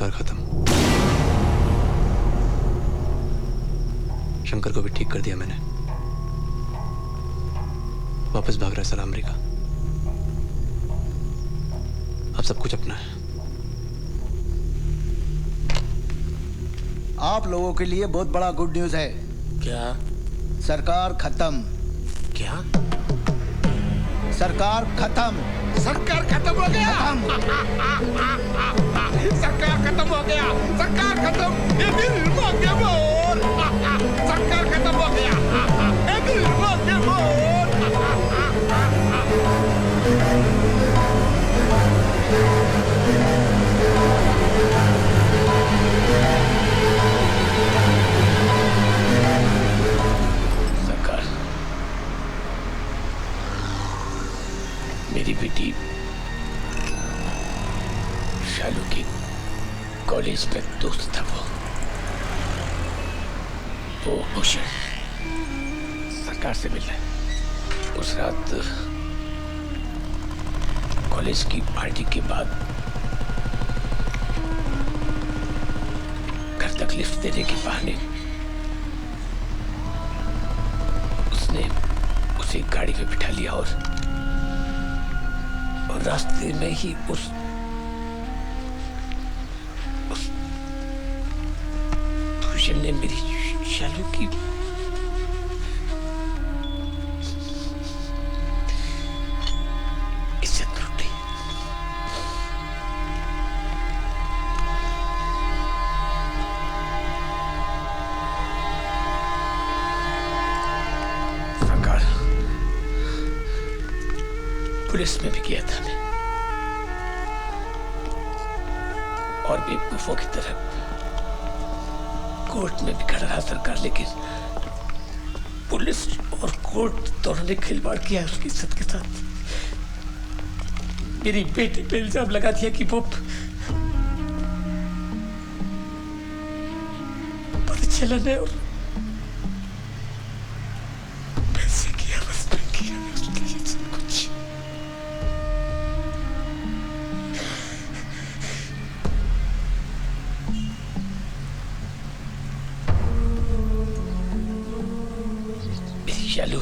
सरकार खत्म। शंकर को भी ठीक कर दिया मैंने। वापस भाग रहा है सलामरी का। अब सब कुछ अपना है। आप लोगों के लिए बहुत बड़ा गुड न्यूज है। क्या? सरकार खत्म। क्या? सरकार खत्म। सरकार खत्म हो गया। सरकार खत्म हो गया। सरकार खत्म। ये दिल मांगे मोर। सरकार खत्म हो गया। ये दिल मांगे मोर। सरकार, मेरी बेटी शालू की कॉलेज में दोस्त था वो भूषण सरकार से मिल रहा है। उस रात कॉलेज की पार्टी के बाद घर तक लिफ्ट देने के बहाने उसने उसे गाड़ी में बिठा लिया और रास्ते में ही उस भूषण ने मेरी शालू की इज्जत लूटी। सरकार, पुलिस में भी गया था मैं और बेवकूफों की तरह कोर्ट में भी खड़ा रहा सरकार, लेकिन पुलिस और कोर्ट दोनों ने खिलवाड़ किया उसकी इज्जत के साथ। मेरी बेटी पे इल्जाम लगा दिया कि वो पदचलन है और पैसे की हवस में किया उसके लिए सब कुछ। शालू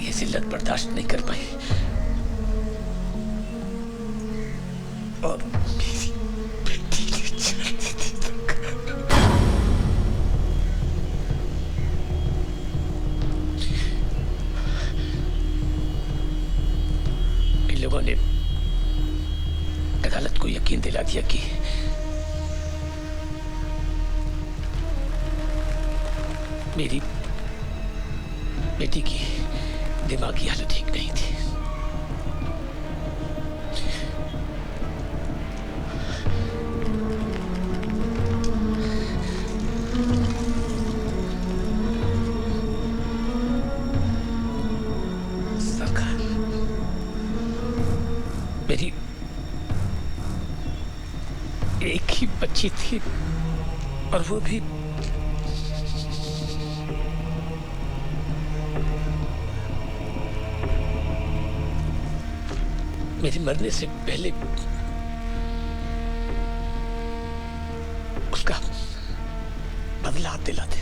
ये जिल्लत बर्दाश्त नहीं कर पाई और मेरी बेटी ने जान दे दी। इन लोगों ने अदालत को यकीन दिला दिया कि मेरी बेटी की दिमागी हालत ठीक नहीं थी। सरकार, मेरी एक ही बच्ची थी और वो भी मेरे मरने से पहले उसका बदला दिलाते।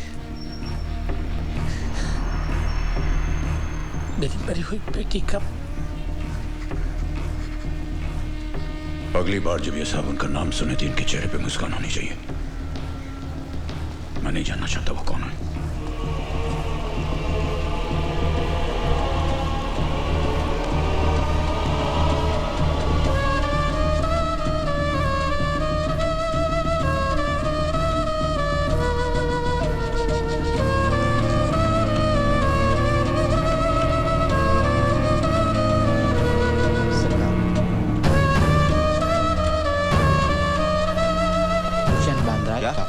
मेरी मरी हुई बेटी का अगली बार जब ये साहब उनका नाम सुने तो इनके चेहरे पे मुस्कान होनी चाहिए। मैं नहीं जानना चाहता वो कौन है।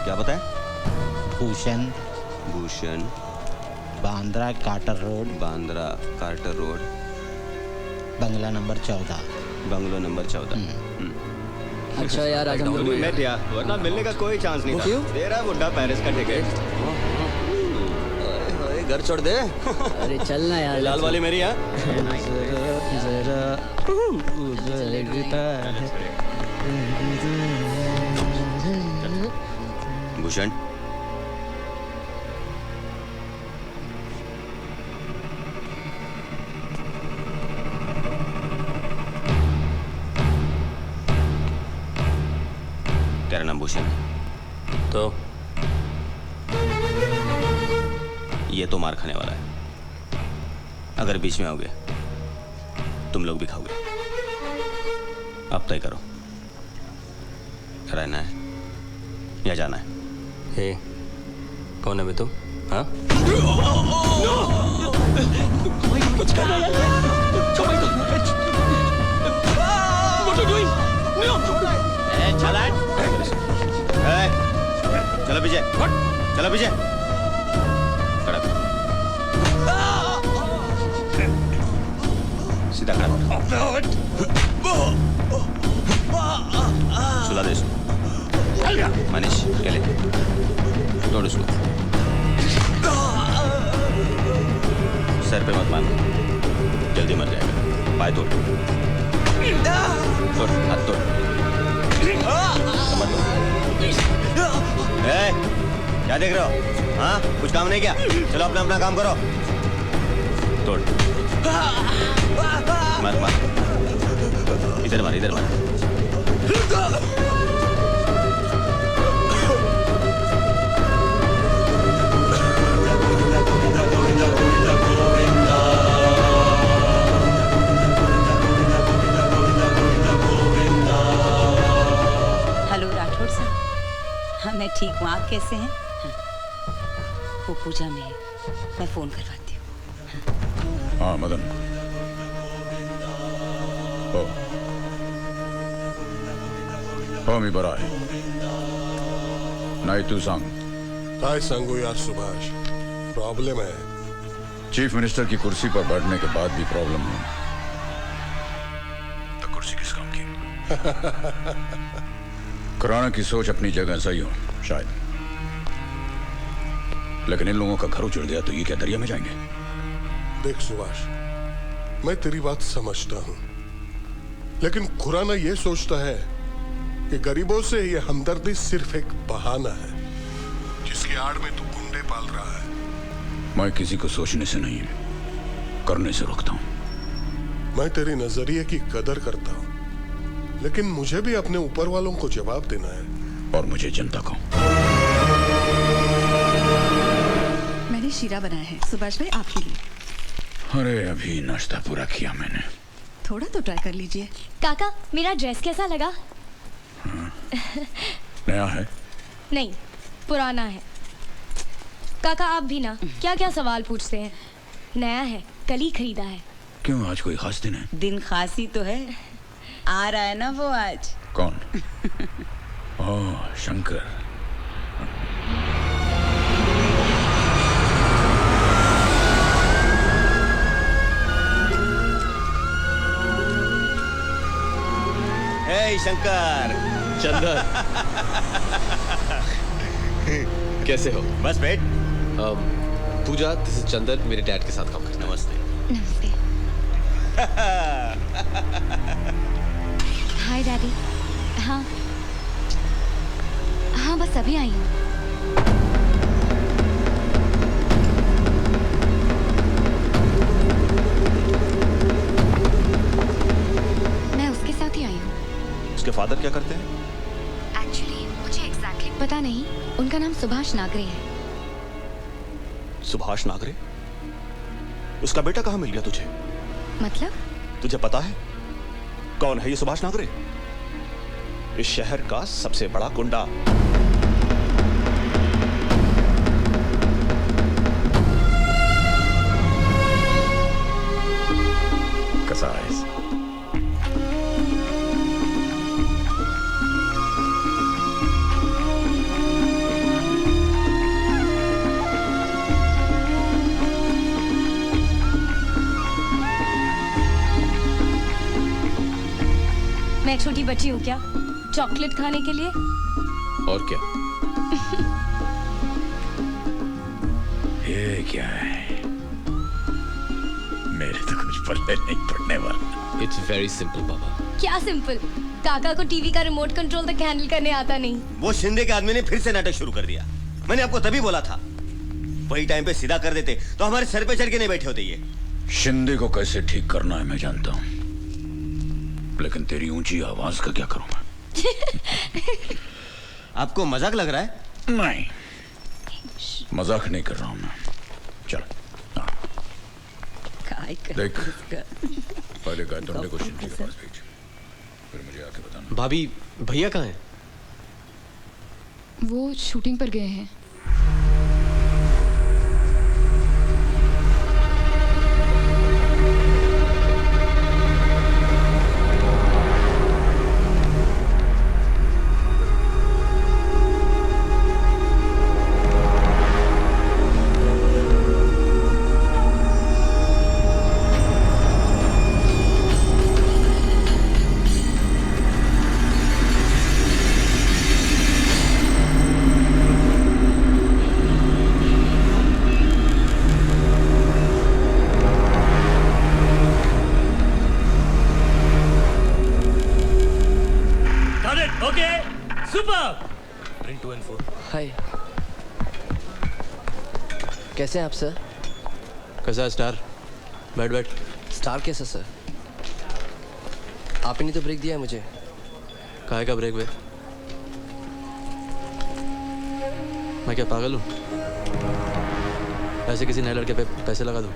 क्या बताएं? Bhushan Bandra Carter road, Bandra Carter road, बंगला नंबर 14। Bungalow number 14। अच्छा यार, आज हम लोग मिल गया, वरना मिलने का कोई चांस नहीं था। दे रहा है बुड्ढा पेरिस का टिकट। घर छोड़ दे। अरे चलना यार। लाल वाली मेरी है। भूषण, तेरा नाम भूषण है? तो ये तो मार खाने वाला है। अगर बीच में आओगे तुम लोग भी खाओगे। अब तय करो, रहना है या जाना है? हे, कौन है बे तुम? हाँ? चलो पीछे, चलो पीछे। खड़ा करो। सीधा खड़ा करो। सुला दे इसको। मनीष, ये ले, तोड़ इसको। सर पे मत मारना, जल्दी मर जाएगा। पाय तोड़, तोड़, हाथ तोड़, कमर तोड़। क्या देख रहे हो? हाँ, कुछ काम नहीं किया? चलो अपना अपना काम करो। तोड़, मार मार, इधर मार, इधर मार। हेलो राठौड़ साहब, हाँ मैं ठीक हूँ, आप कैसे हैं? वो पूजा में है, मैं फोन करवाती हूँ। हाँ मदन, हो मी बरा है। नाही तू सांग। काय सांगू यार सुभाष, प्रॉब्लम है। चीफ मिनिस्टर की कुर्सी पर बैठने के बाद भी प्रॉब्लम है तो कुर्सी किस काम की? खुराना की सोच अपनी जगह सही हो शायद, लेकिन इन लोगों का घर उजड़ गया तो ये क्या दरिया में जाएंगे? देख सुभाष, मैं तेरी बात समझता हूं, लेकिन खुराना ये सोचता है कि गरीबों से ये हमदर्दी सिर्फ एक बहाना है जिसकी आड़ में तू गुंडे पाल रहा है। मैं किसी को सोचने से नहीं, करने से रोकता हूं। मैं तेरी नजरिए की कदर करता हूं, लेकिन मुझे भी अपने ऊपर वालों को जवाब देना है। और मुझे जनता को। मैंने शीरा बनाया है सुभाष भाई आपके लिए। अरे अभी नाश्ता पूरा किया मैंने। थोड़ा तो ट्राई कर लीजिए। काका, मेरा ड्रेस कैसा लगा? नया है? नहीं, पुराना है। काका आप भी ना क्या क्या सवाल पूछते हैं। नया है, कल ही खरीदा है। क्यों, आज कोई खास दिन है? दिन खास ही तो है, आ रहा है ना वो आज। कौन? ओह शंकर। हे शंकर। चंदन, कैसे हो? बस बेट। पूजा, दिस इज चंदन, मेरे डैड के साथ काम करता है। नमस्ते। नमस्ते। हाय डैडी। हाँ हाँ, बस अभी आई हूँ। मैं उसके साथ ही आई हूँ। उसके फादर क्या करते हैं? एक्चुअली मुझे एग्जैक्टली पता नहीं, उनका नाम सुभाष नागरे है। सुभाष नागरे? उसका बेटा कहाँ मिल गया तुझे? मतलब? तुझे पता है कौन है ये सुभाष नागरे? इस शहर का सबसे बड़ा गुंडा। कसाईस। मैं छोटी बच्ची हूँ क्या चॉकलेट खाने के लिए? और क्या? ये क्या है? मेरे तो कुछ पल्ले नहीं पड़ने वाला। इट्स वेरी सिंपल बाबा। क्या सिंपल? काका को टीवी का रिमोट कंट्रोल तक हैंडल करने आता नहीं। वो शिंदे के आदमी ने फिर से नाटक शुरू कर दिया। मैंने आपको तभी बोला था, वही टाइम पे सीधा कर देते तो हमारे सर पे चढ़ के नहीं बैठे होते ये। शिंदे को कैसे ठीक करना है मैं जानता हूं, लेकिन तेरी ऊंची आवाज का क्या करूं मैं? आपको मजाक लग रहा है? नहीं, मजाक नहीं कर रहा हूं मैं। चल देख, पहले गायत्री को शिंदे के पास भेज, फिर मुझे आके बताना। भाभी, भैया कहाँ हैं? वो शूटिंग पर गए हैं। हाय, कैसे हैं आप सर? कैसा है स्टार? बैठ बैठ। स्टार कैसा सर? आप ही ने तो ब्रेक दिया है मुझे। काहे का ब्रेक वे? मैं क्या पागल हूँ? ऐसे किसी नए लड़के पे पैसे लगा दूँ?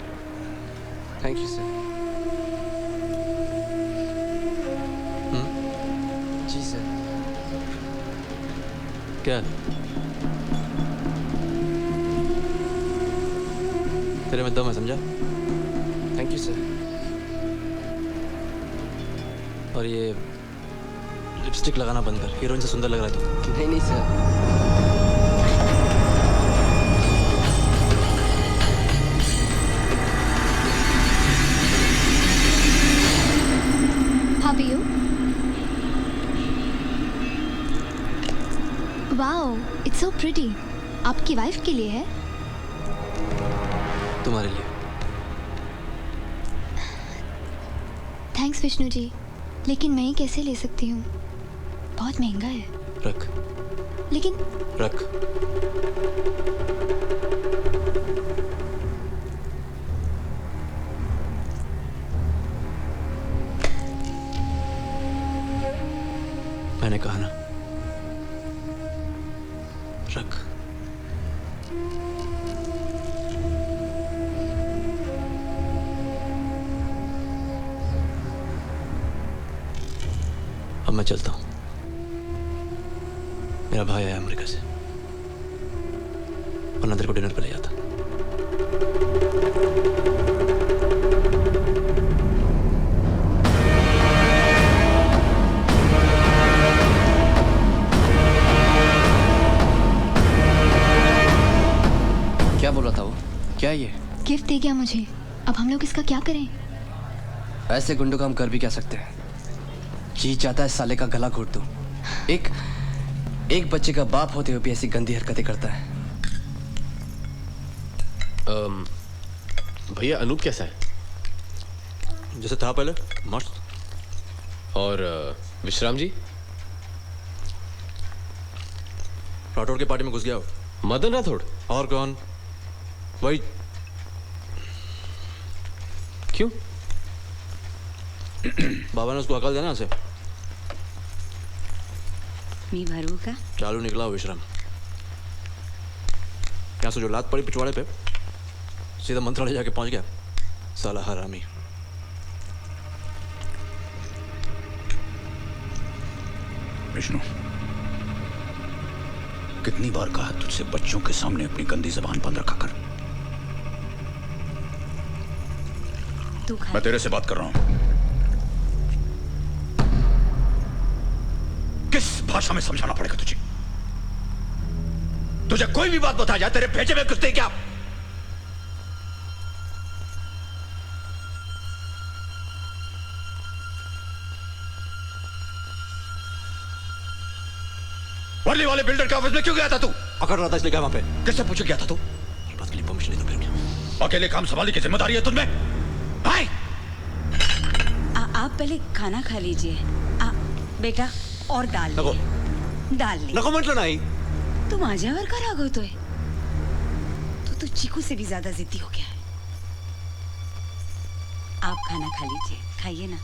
Thank you sir. जी सर। क्या तेरे में दम है, समझा? Thank you sir. और ये लिपस्टिक लगाना बंद कर, हीरोइन से सुंदर लग रहा है तू। नहीं नहीं sir. How are you? Wow, it's so pretty. आपकी वाइफ के लिए है? तुम्हारे लिए। थैंक्स विष्णु जी, लेकिन मैं ही कैसे ले सकती हूँ? बहुत महंगा है। रख। लेकिन रख। मैंने कहा ना, रख। अब मैं चलता हूं, मेरा भाई है अमेरिका से, वरना तेरे को डिनर पे ले जाता। क्या बोला था वो? क्या ये? गिफ्ट दे गया मुझे, अब हम लोग इसका क्या करें? ऐसे गुंडों का हम कर भी क्या सकते हैं? जी चाहता है साले का गला घोट दूं। एक बच्चे का बाप होते हुए भी ऐसी गंदी हरकतें करता है। भैया अनूप कैसा है? जैसे था पहले, मस्त। और विश्राम जी? राठौड़ के पार्टी में घुस गया हो? मदन राठौड़? और कौन? वही। क्यों? बाबा ने उसको अकल देना उसे। मी भरू का चालू निकला हो विश्राम। यहाँ से जो लात पड़ी पिछवाड़े पे, सीधा मंत्रालय जाके पहुंच गया साला हरामी। विष्णु, कितनी बार कहा तुझसे बच्चों के सामने अपनी गंदी जबान बंद रखा कर। मैं तेरे से बात कर रहा हूं। किस भाषा में समझाना पड़ेगा तुझे? तुझे कोई भी बात बता जाए, तेरे भेजे में कुछ नहीं क्या? वर्ली वाले बिल्डर के ऑफिस में क्यों गया था तू? अकड़ रहा था इसलिए गया वहां पे। किससे पूछ गया था तू? ये बात के लिए परमिशन नहीं तो फिर क्या? अकेले काम संभालने की जिम्मेदारी है तुझमें? आप पहले खाना खा लीजिए। बेटा और दाल नको. ले. दाल ले. नको म्हटलं नाही. तू माझ्यावर का रागवतोय? तो चीकू से भी ज्यादा जिद्दी हो गया है. आप खाना खा लीजिए, खाइए ना.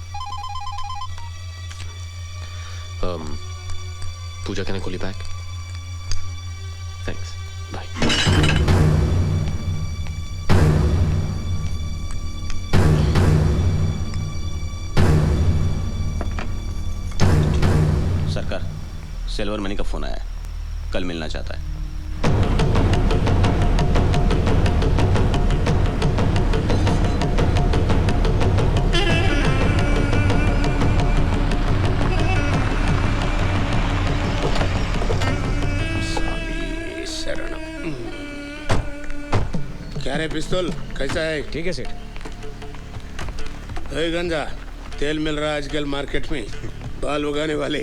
पूजा, can I call you back? Thanks. Bye. सरकार, सिल्वर मनी का फोन आया है. कल मिलना चाहता है. क्या रे पिस्तौल, कैसा है? ठीक है सेठ. गंजा तेल मिल रहा है आजकल मार्केट में. बाल उगाने वाले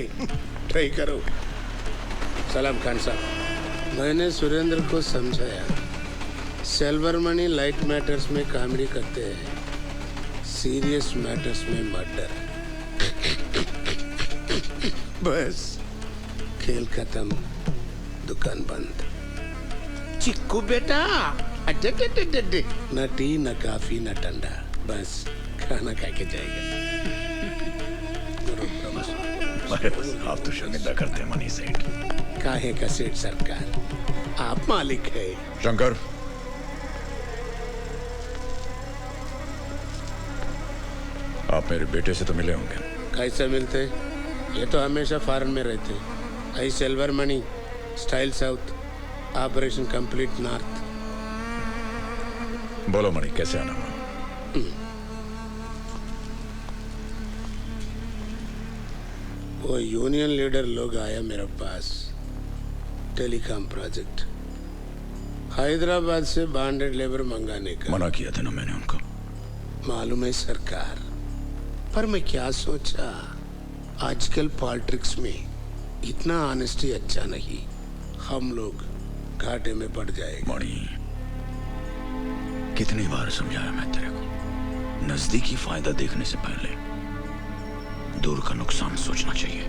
ट्राई करो. सलाम खान साहब, मैंने सुरेंद्र को समझाया. सिल्वर मनी लाइट मैटर्स में कॉमेडी करते हैं, सीरियस मैटर्स में मर्डर. बस खेल खत्म, दुकान बंद. चिक्कू बेटा, अड्डे न टी न काफी न ठंडा, बस खाना खा के जाएगा. आप तो शर्मिंदा करते हैं मनी सेठ. काहे का सेठ सरकार, आप मालिक है. शंकर, आप मेरे बेटे से तो मिले होंगे. कैसे मिलते? ये तो हमेशा फॉरेन में रहते. I silver money, style south, operation complete north. बोलो मणि, कैसे आना हुआ? वो यूनियन लीडर लोग आया मेरे पास. टेलीकॉम प्रोजेक्ट, हैदराबाद से बॉन्डेड लेबर मंगाने का. मना किया था ना मैंने उनको. मालूम है सरकार, पर मैं क्या सोचा, आजकल पॉलिटिक्स में इतना ऑनेस्टी अच्छा नहीं. हम लोग घाटे में पड़ जाएंगे. मणि, कितनी बार समझाया मैं तेरे को, नजदीकी फायदा देखने से पहले दूर का नुकसान सोचना चाहिए.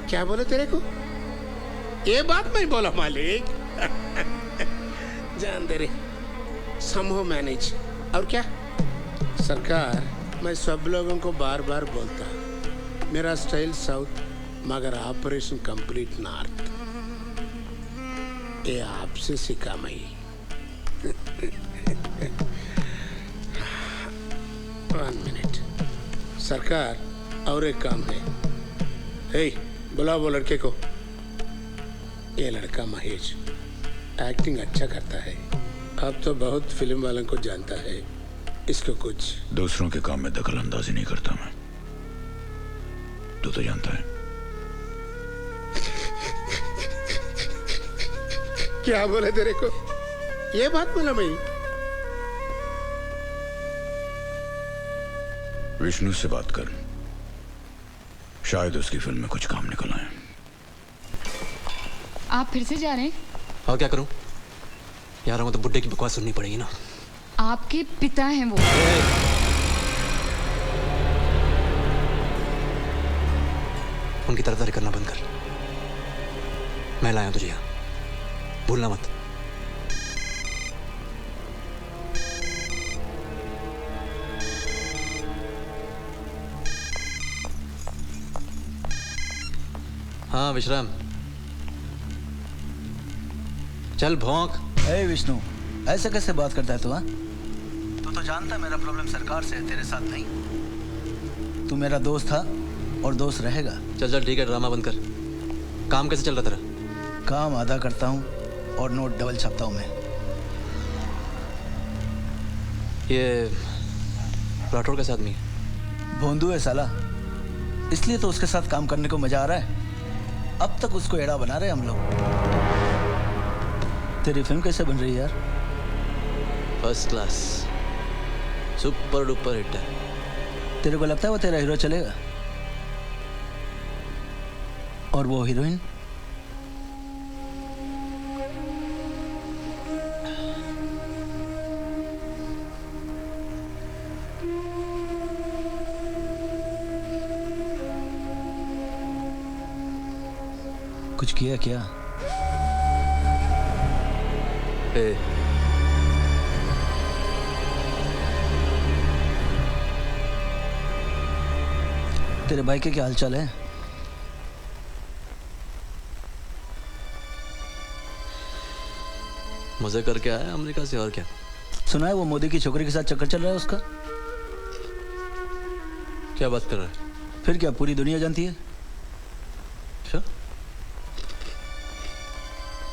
क्या बोले तेरे को? ये बात नहीं बोला मालिक. जान दे रे, समहो मैनेज. और क्या सरकार, मैं सब लोगों को बार बार बोलता, मेरा स्टाइल साउथ मगर ऑपरेशन कंप्लीट नॉर्थ. ये आपसे सीखा मैं. वन मिनट सरकार, और एक काम है. हे, बुलाओ वो लड़के को. ये लड़का महेश एक्टिंग अच्छा करता है. अब तो बहुत फिल्म वालों को जानता है. इसको कुछ दूसरों के काम में दखल अंदाजी नहीं करता मैं, तू तो जानता है. क्या बोले तेरे को? ये बात बोला मैं. विष्णु से बात कर, शायद उसकी फिल्म में कुछ काम निकल आए. आप फिर से जा रहे हैं? हाँ, क्या करूं यार, वो तो बुड्ढे की बकवास सुननी पड़ेगी ना. आपके पिता हैं वो. उनकी तरफदारी करना बंद कर. मैं लाया तुझे यहाँ, भूलना मत. हाँ विश्राम, चल भौंक. ए विष्णु, ऐसे कैसे बात करता है तू? हाँ, तू तो जानता है मेरा प्रॉब्लम सरकार से है, तेरे साथ नहीं. तू मेरा दोस्त था और दोस्त रहेगा. चल चल ठीक है, ड्रामा बंद कर. काम कैसे चल रहा तेरा? काम आधा करता हूँ और नोट डबल छापता हूँ मैं. ये राठौड़ कैसे आदमी है? भोंदू है साला, इसलिए तो उसके साथ काम करने को मजा आ रहा है. अब तक उसको एड़ा बना रहे हम लोग. तेरी फिल्म कैसे बन रही है यार? First class, super duper hit है. तेरे को लगता है वो तेरा हीरो चलेगा? और वो हीरोइन? कुछ किया क्या? तेरे भाई के क्या हालचाल है? मजे करके आया अमेरिका से, और क्या? सुना है वो मोदी की छोकरी के साथ चक्कर चल रहा है उसका। क्या बात कर रहा है? फिर क्या, पूरी दुनिया जानती है। अच्छा,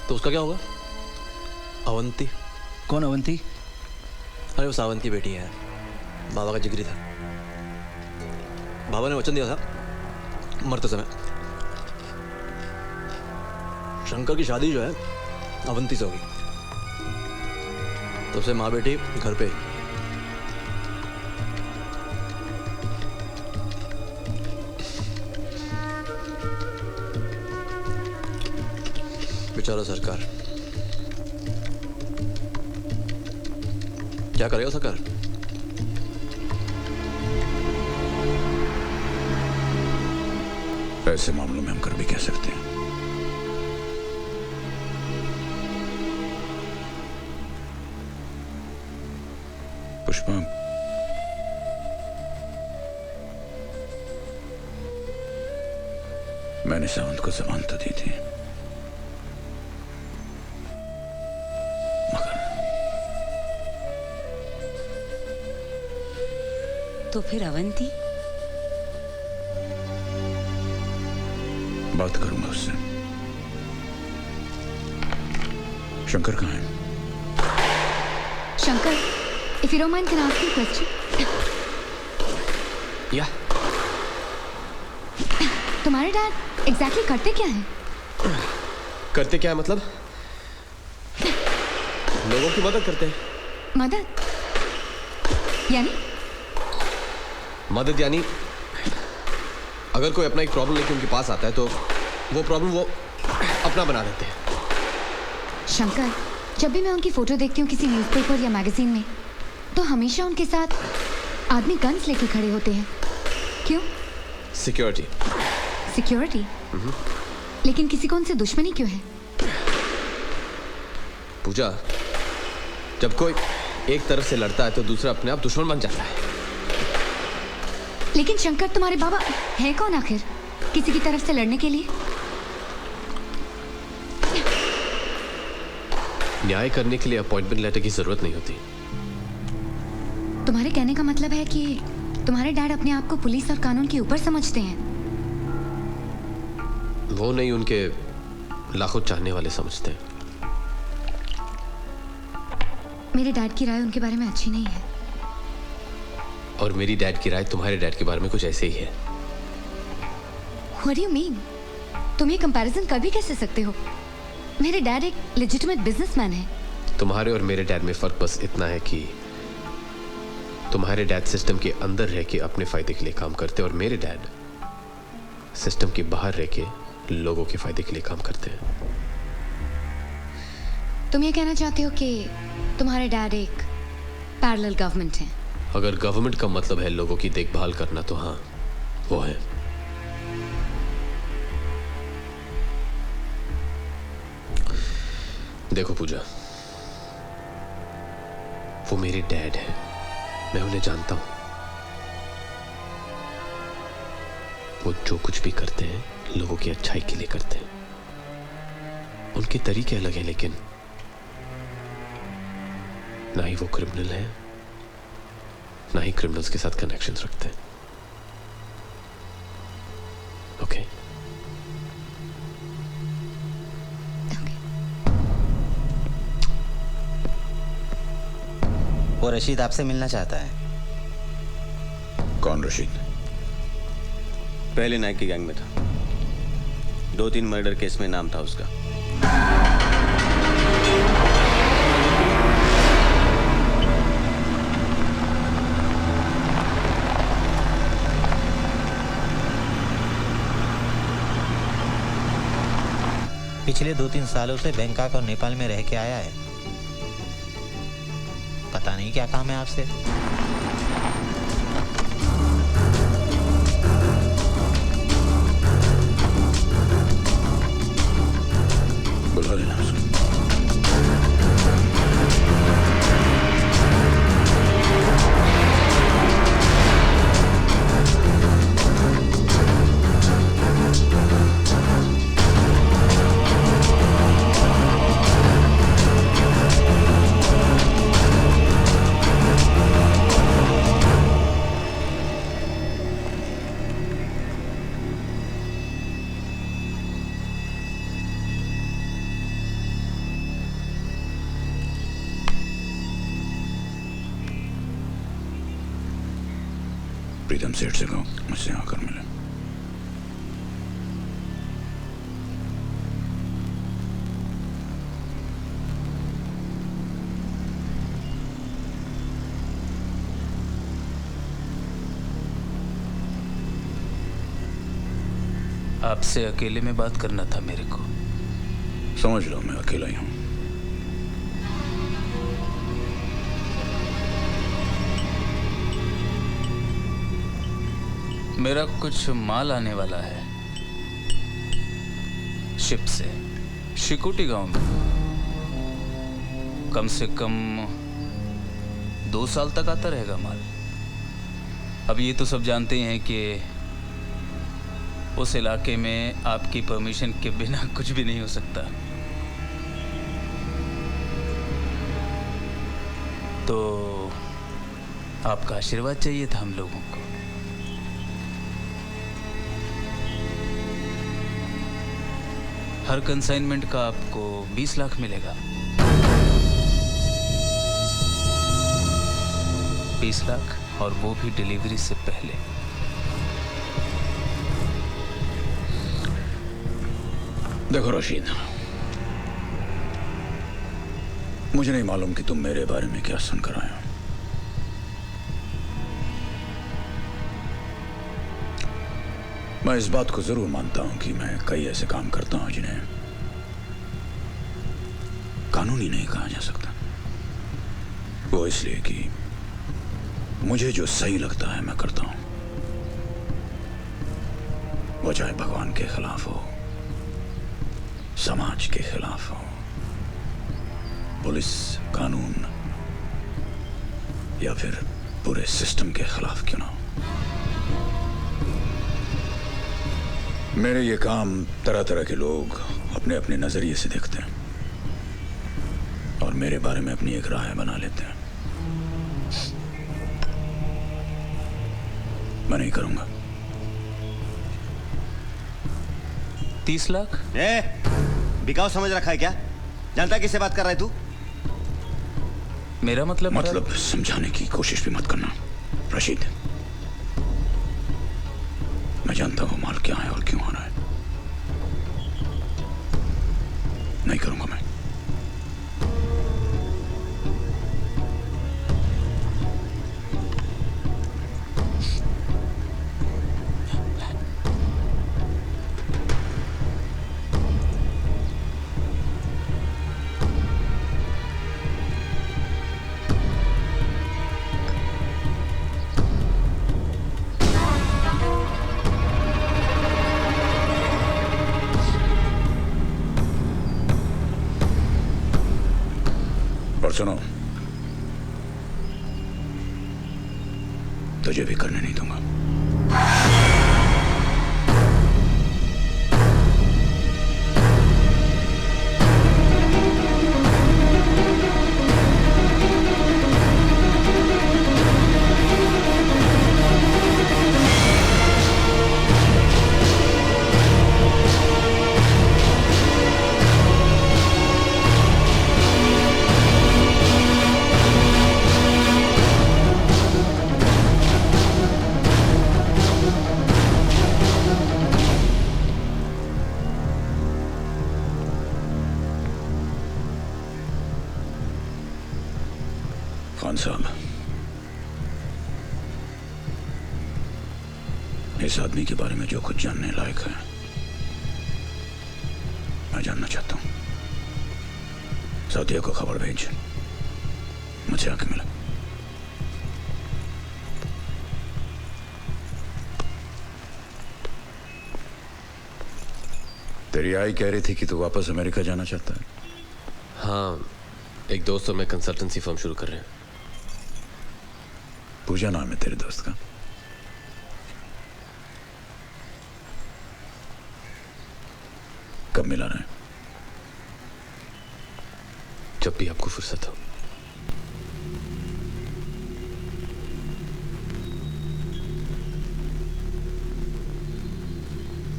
तो उसका क्या होगा? अवंती? कौन अवंती? अरे वो सावंती बेटी है, बाबा का जिगरी था। बाबा ने वचन दिया था मरते समय शंकर की शादी जो है अवंती से होगी, तो उसे माँ बेटी घर पे। बेचारा सरकार, क्या करेगा सरकार? ऐसे मामलों में हम कर भी कह सकते हैं। पुष्पा, मैंने सावंत को जबान तो दी थी, तो फिर अवंती? बात करूंगा उससे। शंकर कहाँ है? Shankar, if you don't mind, can I ask you a question? या तुम्हारे डैड एग्जैक्टली करते क्या हैं? करते क्या है मतलब? लोगों की मदद करते हैं। मदद? यानी? मदद यानी अगर कोई अपना एक प्रॉब्लम लेके उनके पास आता है तो वो प्रॉब्लम वो अपना बना देते हैं। शंकर, जब भी मैं उनकी फोटो देखती हूँ किसी न्यूज़पेपर या मैगजीन में, तो हमेशा उनके साथ आदमी गन्स लेके खड़े होते हैं। क्यों? सिक्योरिटी। सिक्योरिटी? लेकिन किसी को उनसे दुश्मनी क्यों है? पूजा, जब कोई एक तरफ से लड़ता है तो दूसरा अपने आप दुश्मन बन जाता है। लेकिन शंकर, तुम्हारे बाबा है कौन आखिर किसी की तरफ से लड़ने के लिए? न्याय करने के लिए अपॉइंटमेंट लेटर की जरूरत नहीं होती। तुम्हारे कहने का मतलब है कि तुम्हारे डैड अपने आप को पुलिस और कानून के ऊपर समझते हैं? वो नहीं, उनके लाखों चाहने वाले समझते हैं। मेरे डैड की राय उनके बारे में अच्छी नहीं है। और मेरी डैड की राय तुम्हारे डैड के बारे में कुछ ऐसे ही है। What do you mean? तुम ये कंपैरिजन कर भी कैसे सकते हो? मेरे डैड एक लेजिटिमेट बिजनेसमैन है। तुम्हारे और मेरे डैड में फर्क बस इतना है कि तुम्हारे डैड सिस्टम के अंदर रह के अपने फायदे के लिए काम करते हैं और मेरे डैड सिस्टम के बाहर रह के लोगों के फायदे के लिए काम करते हैं। तुम ये कहना चाहते हो कि तुम्हारे डैड एक पैरेलल गवर्नमेंट है? अगर गवर्नमेंट का मतलब है लोगों की देखभाल करना तो हाँ, वो है। देखो पूजा, वो मेरे डैड है, मैं उन्हें जानता हूं। वो जो कुछ भी करते हैं लोगों की अच्छाई के लिए करते हैं। उनके तरीके अलग हैं, लेकिन ना ही वो क्रिमिनल है, ना ही क्रिमिनल्स के साथ कनेक्शंस रखते हैं। ओके? वो रशीद आपसे मिलना चाहता है। कौन रशीद? पहले नाइक की गैंग में था, 2-3 मर्डर केस में नाम था उसका। पिछले 2-3 सालों से बैंकॉक और नेपाल में रह के आया है। पता नहीं क्या काम है आपसे। प्रीतम सेठ से कहो मुझसे आकर मिले। आपसे अकेले में बात करना था मेरे को। समझ लो मैं अकेला ही हूं। मेरा कुछ माल आने वाला है शिप से शिकोटी गांव में। कम से कम 2 साल तक आता रहेगा माल। अब ये तो सब जानते हैं कि उस इलाके में आपकी परमिशन के बिना कुछ भी नहीं हो सकता। तो आपका आशीर्वाद चाहिए था हम लोगों को। हर कंसाइनमेंट का आपको 20 लाख मिलेगा। 20 लाख और वो भी डिलीवरी से पहले। देखो रशीद, मुझे नहीं मालूम कि तुम मेरे बारे में क्या सुनकर आए हो। मैं इस बात को जरूर मानता हूं कि मैं कई ऐसे काम करता हूं जिन्हें कानूनी नहीं कहा जा सकता। वो इसलिए कि मुझे जो सही लगता है मैं करता हूं, वो चाहे भगवान के खिलाफ हो, समाज के खिलाफ हो, पुलिस कानून या फिर पूरे सिस्टम के खिलाफ क्यों ना हो। मेरे ये काम तरह तरह के लोग अपने अपने नजरिए से देखते हैं और मेरे बारे में अपनी एक राय बना लेते हैं। मैं नहीं करूंगा। 30 लाख? बिकाऊ समझ रखा है क्या? जानता किससे बात कर रहा है तू? मेरा मतलब समझाने की कोशिश भी मत करना रशीद। मैं जानता हूं माल क्या है और क्यों आ रहा है। नहीं करूंगा मैं। और सुनो, तुझे भी करने नहीं दूंगा। खान साहब, इस आदमी के बारे में जो कुछ जानने लायक है मैं जानना चाहता हूं। साथिया को खबर भेज, मुझे आके मिला। तेरी आई कह रही थी कि तू वापस अमेरिका जाना चाहता है। हाँ, एक दोस्त और मैं कंसल्टेंसी फर्म शुरू कर रहे हैं। पूजा नाम है तेरे दोस्त का? कब मिला रहे? जब भी आपको फुर्सत हो।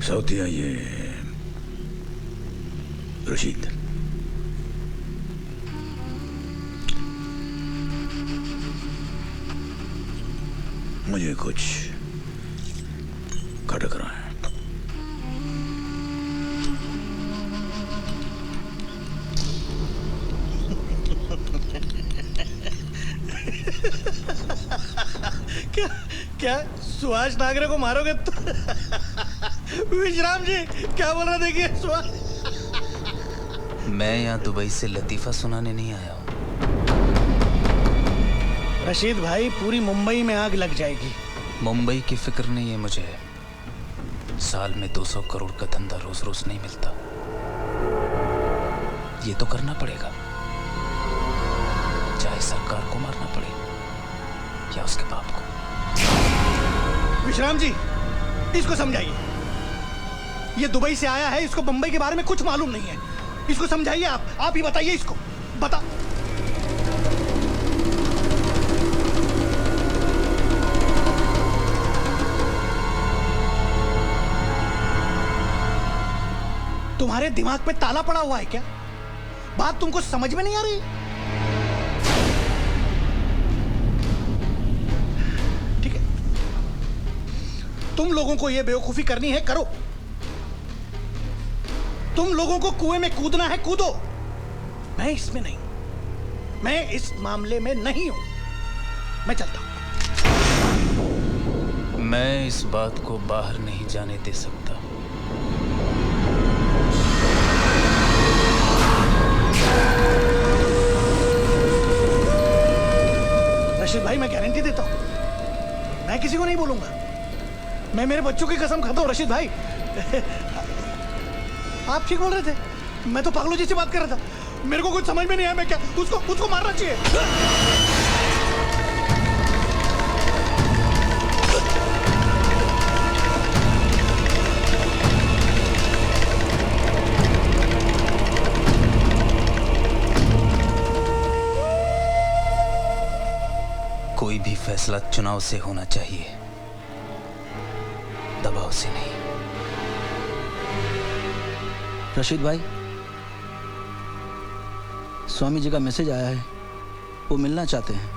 साउथिया, ये रशीद, मुझे कुछ खटक रहा है। क्या सुभाष नागरे को मारोगे तो? विश्राम जी क्या बोल रहा, देखिए सुभाष। मैं यहाँ दुबई से लतीफ़ा सुनाने नहीं आया हूँ। रशीद भाई, पूरी मुंबई में आग लग जाएगी। मुंबई की फिक्र नहीं है मुझे। साल में 200 करोड़ का धंधा रोज रोज नहीं मिलता। ये तो करना पड़ेगा, चाहे सरकार को मारना पड़े या उसके बाप को। विश्राम जी, इसको समझाइए। ये दुबई से आया है, इसको बंबई के बारे में कुछ मालूम नहीं है। इसको समझाइए, आप ही बताइए इसको। बता। तुम्हारे दिमाग पे ताला पड़ा हुआ है क्या? बात तुमको समझ में नहीं आ रही? ठीक है, तुम लोगों को यह बेवकूफी करनी है, करो। तुम लोगों को कुएं में कूदना है, कूदो। मैं इसमें नहीं, मैं इस मामले में नहीं हूं। मैं चलता हूं। मैं इस बात को बाहर नहीं जाने दे सकता। रशीद भाई, मैं गारंटी देता हूं, मैं किसी को नहीं बोलूंगा। मैं मेरे बच्चों की कसम खाता हूं रशीद भाई। आप ठीक बोल रहे थे, मैं तो पागलों जैसी बात कर रहा था। मेरे को कुछ समझ में नहीं आया। मैं क्या उसको मारना चाहिए? कोई भी फैसला चुनाव से होना चाहिए, दबाव से नहीं। रशीद भाई, स्वामी जी का मैसेज आया है, वो मिलना चाहते हैं।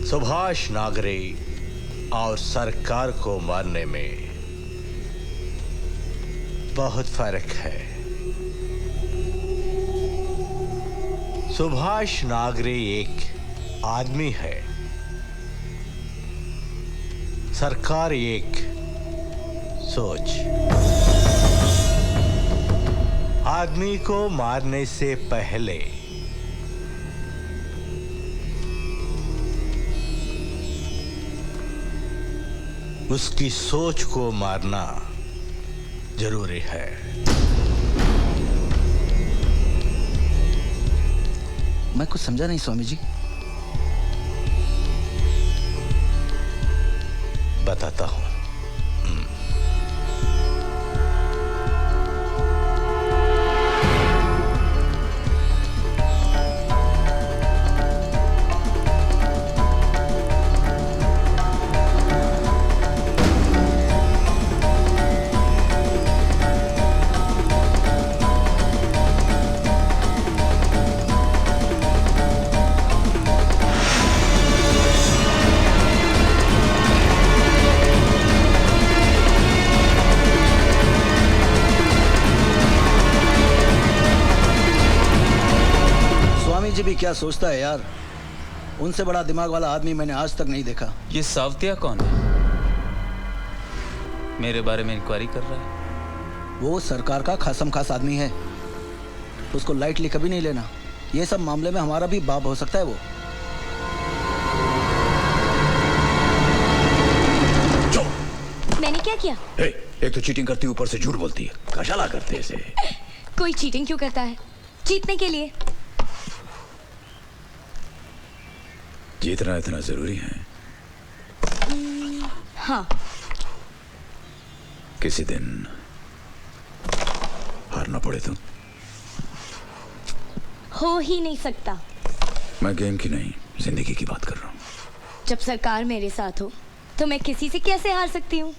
सुभाष नागरे और सरकार को मारने में बहुत फर्क है। सुभाष नागरे एक आदमी है, सरकार एक सोच। आदमी को मारने से पहले उसकी सोच को मारना जरूरी है। मैं कुछ समझा नहीं स्वामी जी। बताता हूं। भी क्या सोचता है यार, उनसे बड़ा दिमाग वाला आदमी मैंने आज तक नहीं देखा। ये सावतिया कौन है? मेरे बारे में इंक्वायरी कर रहा है? वो सरकार का खासम खास आदमी है, उसको लाइटली कभी नहीं लेना। ये सब मामले में हमारा भी बाप हो सकता है वो। मैंने क्या किया? एक तो चीटिंग करती, ऊपर से झूठ बोलती है। कशाला करते ऐसे? कोई चीटिंग क्यों करता है? जीतने के लिए। जीतना इतना जरूरी है? हाँ। किसी दिन हारना पड़े तो? हो ही नहीं सकता। मैं गेम की नहीं, जिंदगी की बात कर रहा हूँ। जब सरकार मेरे साथ हो तो मैं किसी से कैसे हार सकती हूँ?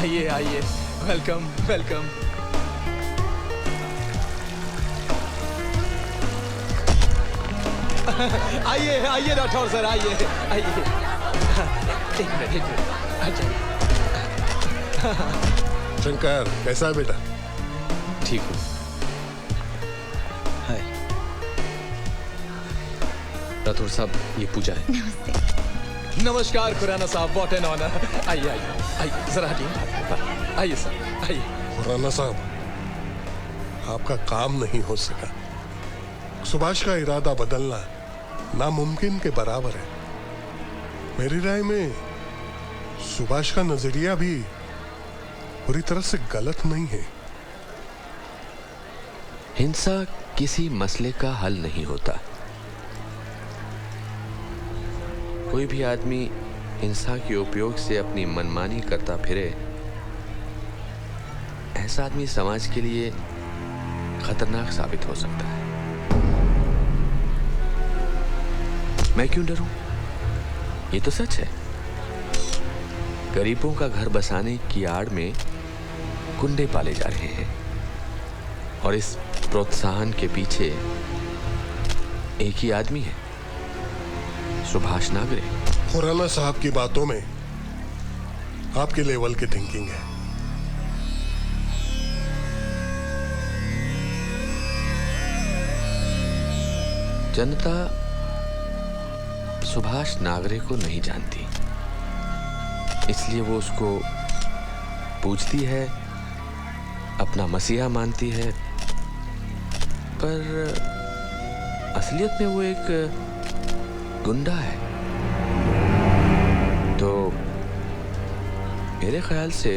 आइए आइए, वेलकम वेलकम। आइए आइए राठौर सर, आइए आइए। एक मिनट अच्छा। शंकर कैसा है बेटा? ठीक हूँ। हाय। राठौर साहब, ये पूजा है। नमस्ते। नमस्कार खुराना साहब, व्हाट एन ऑनर। आइए आइए आइए, जरा हटिए। आइए सर आइए। खुराना साहब, आपका काम नहीं हो सका। सुभाष का इरादा बदलना नामुमकिन के बराबर है। मेरी राय में सुभाष का नजरिया भी पूरी तरह से गलत नहीं है। हिंसा किसी मसले का हल नहीं होता। कोई भी आदमी हिंसा के उपयोग से अपनी मनमानी करता फिरे, ऐसा आदमी समाज के लिए खतरनाक साबित हो सकता है। मैं क्यों डरूं? ये तो सच है। गरीबों का घर बसाने की आड़ में गुंडे पाले जा रहे हैं और इस प्रोत्साहन के पीछे एक ही आदमी है, सुभाष नागरे। खुराना साहब की बातों में आपके लेवल की थिंकिंग है। जनता सुभाष नागरे को नहीं जानती, इसलिए वो उसको पूजती है, अपना मसीहा मानती है, पर असलियत में वो एक गुंडा है। तो मेरे ख्याल से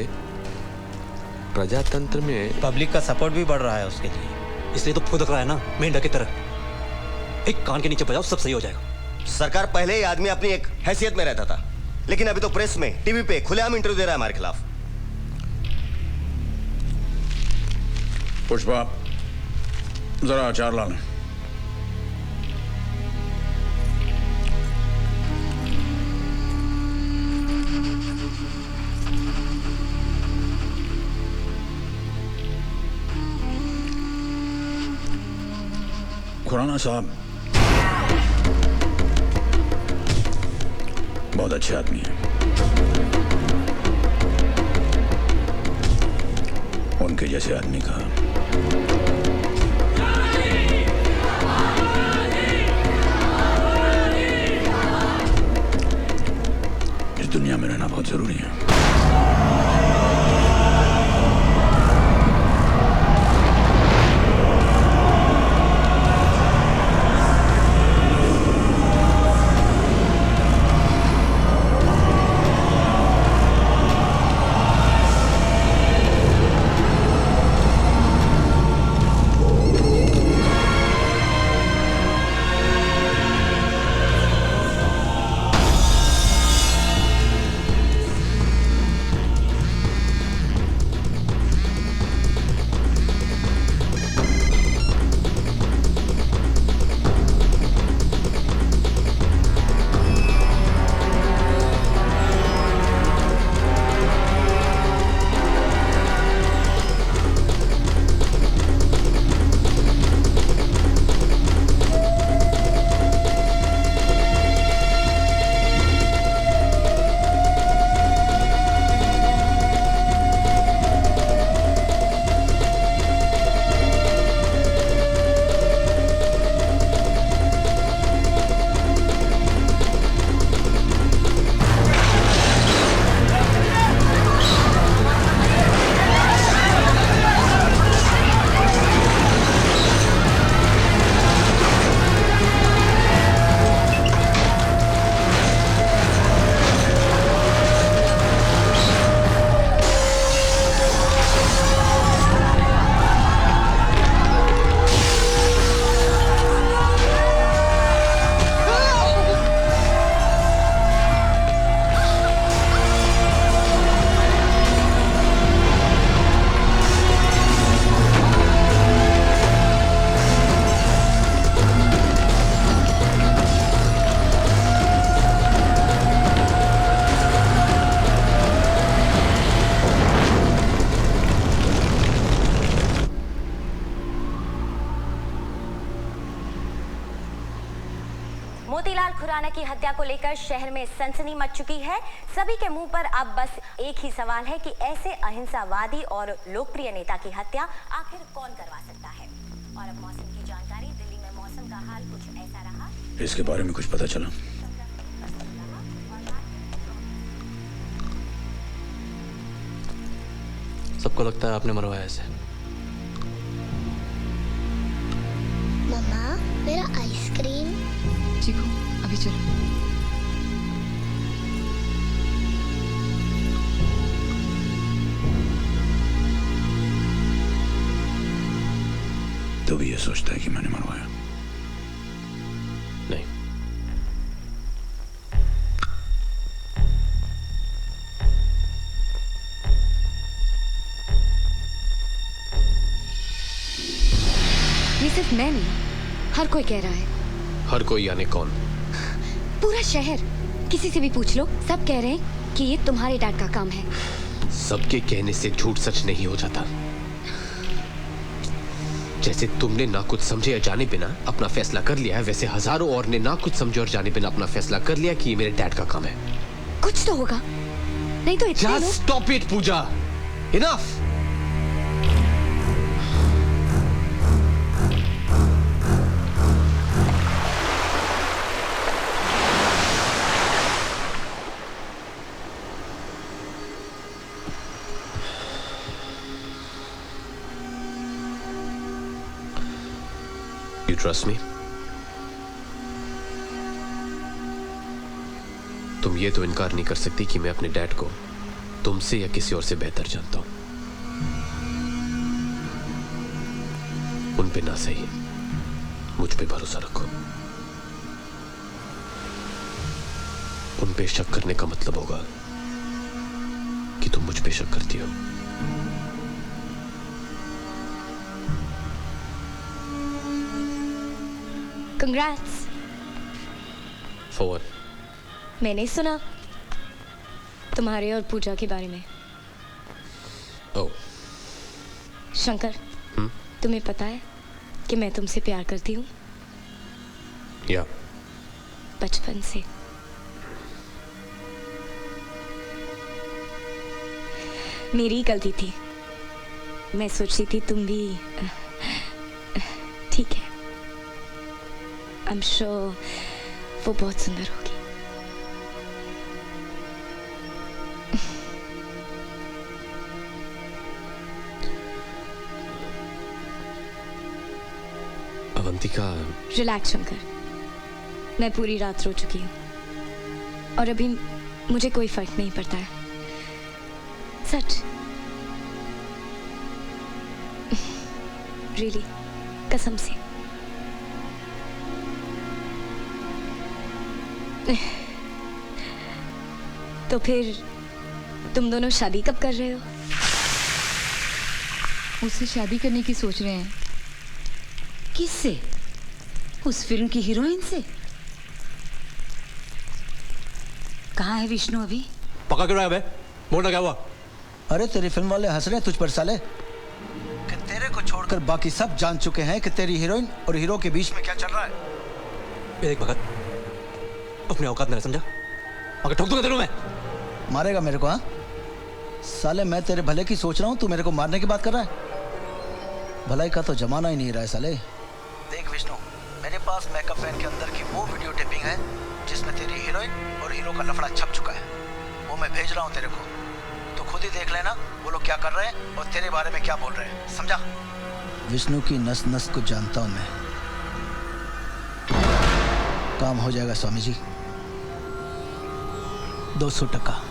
प्रजातंत्र में पब्लिक का सपोर्ट भी बढ़ रहा है उसके लिए, इसलिए तो फुदक रहा है ना, मेंढक की तरह। एक कान के नीचे बजाओ, सब सही हो जाएगा। सरकार पहले ही आदमी अपनी एक हैसियत में रहता था, लेकिन अभी तो प्रेस में, टीवी पे खुलेआम इंटरव्यू दे रहा है हमारे खिलाफ। पुष्पा, जरा अचार लाना। खुराना साहब बहुत अच्छे आदमी हैं। उनके जैसे आदमी का इस दुनिया में रहना बहुत जरूरी है। मोतीलाल खुराना की हत्या को लेकर शहर में सनसनी मच चुकी है। सभी के मुंह पर अब बस एक ही सवाल है कि ऐसे अहिंसावादी और लोकप्रिय नेता की हत्या आखिर कौन करवा सकता है। और अब मौसम की जानकारी। दिल्ली में मौसम का हाल कुछ ऐसा रहा। इसके बारे में कुछ पता चला? सबको लगता है आपने मरवाया इसे। मम्मा, मेरा आइसक्रीम। चीकू, अभी चलो। तो भी ये सोचता है कि मैंने मरवाया? नहीं। ये सिर्फ मैं नहीं, हर कोई कह रहा है। हर कोई यानी कौन? पूरा शहर, किसी से भी पूछ लो, सब कह रहे हैं कि ये तुम्हारे डैड का काम है। सबके कहने से झूठ सच नहीं हो जाता। जैसे तुमने ना कुछ समझे या जाने बिना अपना फैसला कर लिया है, वैसे हजारों और ने ना कुछ समझे और जाने बिना अपना फैसला कर लिया कि ये मेरे डैड का काम है। कुछ तो होगा, नहीं तो इतने लोग... stop it Pooja, enough. You trust me? तुम ये तो इनकार नहीं कर सकती कि मैं अपने डैड को तुमसे या किसी और से बेहतर जानता हूं। उन पे ना सही, मुझ पे भरोसा रखो। उन पे शक करने का मतलब होगा कि तुम मुझ पे शक करती हो। Congrats. For what? मैंने सुना तुम्हारे और पूजा के बारे में। Oh. शंकर, तुम्हें पता है कि मैं तुमसे प्यार करती हूँ? या बचपन से। मेरी गलती थी। मैं सोचती थी तुम भी ठीक है। I'm sure वो बहुत सुंदर होगी। अवंतिका। रिलैक्स शंकर, मैं पूरी रात रो चुकी हूँ और अभी मुझे कोई फर्क नहीं पड़ता है। सच। रियली, कसम से। तो फिर तुम दोनों शादी कब कर रहे हो? उससे शादी करने की सोच रहे हैं। किससे? उस फिल्म की हीरोइन से। कहाँ है विष्णु अभी? पका क्यों रहा है बे? बोलना क्या हुआ? अरे तेरी फिल्म वाले हंस रहे हैं तुझ पर साले कि तेरे को छोड़कर बाकी सब जान चुके हैं कि तेरी हीरोइन और हीरो के बीच में क्या चल रहा है। देख भगत, अपनी औकात में समझा, मगर ठोक दूंगा तेरे में। मारेगा मेरे को? हाँ साले, मैं तेरे भले की सोच रहा हूँ, तू मेरे को मारने की बात कर रहा है। भलाई का तो जमाना ही नहीं रहा है साले। देख विष्णु, मेरे पास मेकअप वैन के अंदर की वो वीडियो टेपिंग है जिसमें तेरी हीरोइन और हीरो का लफड़ा छप चुका है। वो मैं भेज रहा हूँ तेरे को, तो खुद ही देख लेना वो लोग क्या कर रहे हैं और तेरे बारे में क्या बोल रहे हैं, समझा? विष्णु की नस नस को जानता हूँ मैं। काम हो जाएगा स्वामी जी। 200 टका।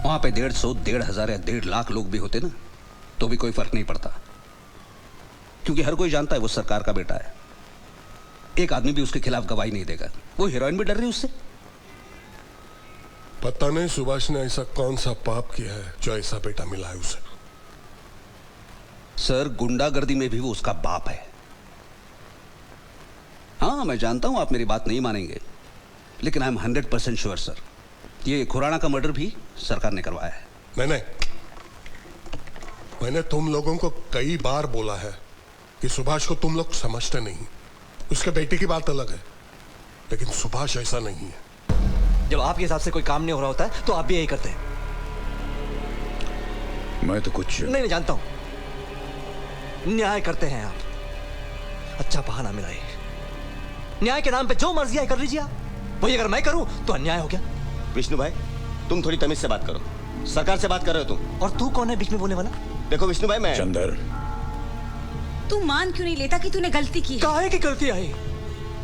वहां पे 150, 1,500 या 1.5 लाख लोग भी होते ना तो भी कोई फर्क नहीं पड़ता, क्योंकि हर कोई जानता है वो सरकार का बेटा है। एक आदमी भी उसके खिलाफ गवाही नहीं देगा। वो हीरोइन भी डर रही उससे। पता नहीं सुभाष ने ऐसा कौन सा पाप किया है जो ऐसा बेटा मिला है उसे। सर, गुंडागर्दी में भी वो उसका बाप है। हाँ, मैं जानता हूं आप मेरी बात नहीं मानेंगे, लेकिन आई एम 100% श्योर सर, ये खुराना का मर्डर भी सरकार ने करवाया है। नहीं, मैंने तुम लोगों को कई बार बोला है कि सुभाष को तुम लोग समझते नहीं। उसके बेटे की बात अलग है, लेकिन सुभाष ऐसा नहीं है। जब आपके हिसाब से कोई काम नहीं हो रहा होता है तो आप भी यही करते हैं। मैं तो कुछ नहीं जानता हूं। न्याय करते हैं आप। अच्छा बहाना मिला ये। न्याय के नाम पे जो मर्जी आए कर लीजिए आप। वही अगर मैं करूं तो अन्याय हो गया। विष्णु भाई, तुम थोड़ी तमीज से बात करो। सरकार से बात कर रहे हो तुम। और तू कौन है बीच में बोलने वाला? देखो विष्णु भाई, मैं चंदर, तू मान क्यों नहीं लेता कि तूने गलती की है? काहे की गलती आई?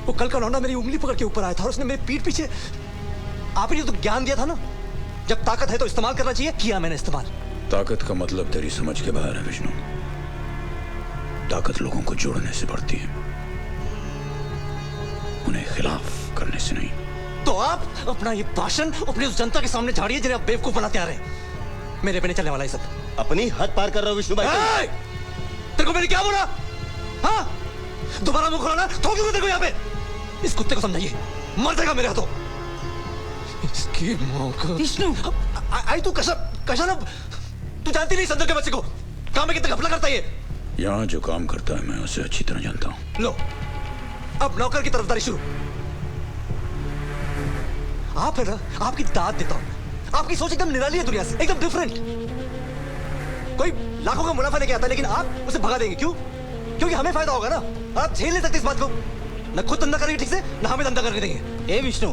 वो कल का लौंडा मेरी उंगली पकड़ के ऊपर आया था और उसने मेरे पीठ पीछे आपने तो ज्ञान दिया था ना, जब ताकत है तो इस्तेमाल करना चाहिए। किया मैंने इस्तेमाल। ताकत का मतलब तेरी समझ के बाहर है विष्णु। ताकत लोगों को जोड़ने से बढ़ती है, उन्हें खिलाफ करने से नहीं। तो आप अपना ये भाषण अपनी उस जनता के सामने झाड़िए जिन्हें आप बेवकूफ बनाते आ रहे हैं। मेरे पे नहीं चलने वाला ये सब। अपनी हद पार कर रहे हो विष्णु भाई। तेरे को मैंने क्या बोला? हाँ, दोबारा मुंह खोला ना ठोक दूंगा तेरे को यहाँ पे। इस कुत्ते को समझाइए, मर जाएगा मेरे हाथों। इसकी मां का विष्णु, आई तू कशन अब तू जानती नहीं संदर के बच्चे को काम में कितना घपला करता है ये। यहाँ जो काम करता है मैं उसे अच्छी तरह जानता हूँ। लो, अब नौकर की तरफदारी शुरू। आप है ना, आपकी दाद देता हूं। आपकी सोच एकदम निराली है दुनिया से, एकदम डिफरेंट। कोई लाखों का मुनाफा लेके आता है, लेकिन आप उसे भगा देंगे। क्यों? क्योंकि हमें फायदा होगा ना। आप झेल नहीं सकते इस बात को। न खुद धंधा करेंगे ठीक से, न हमें धंधा करने देंगे। ए विष्णु,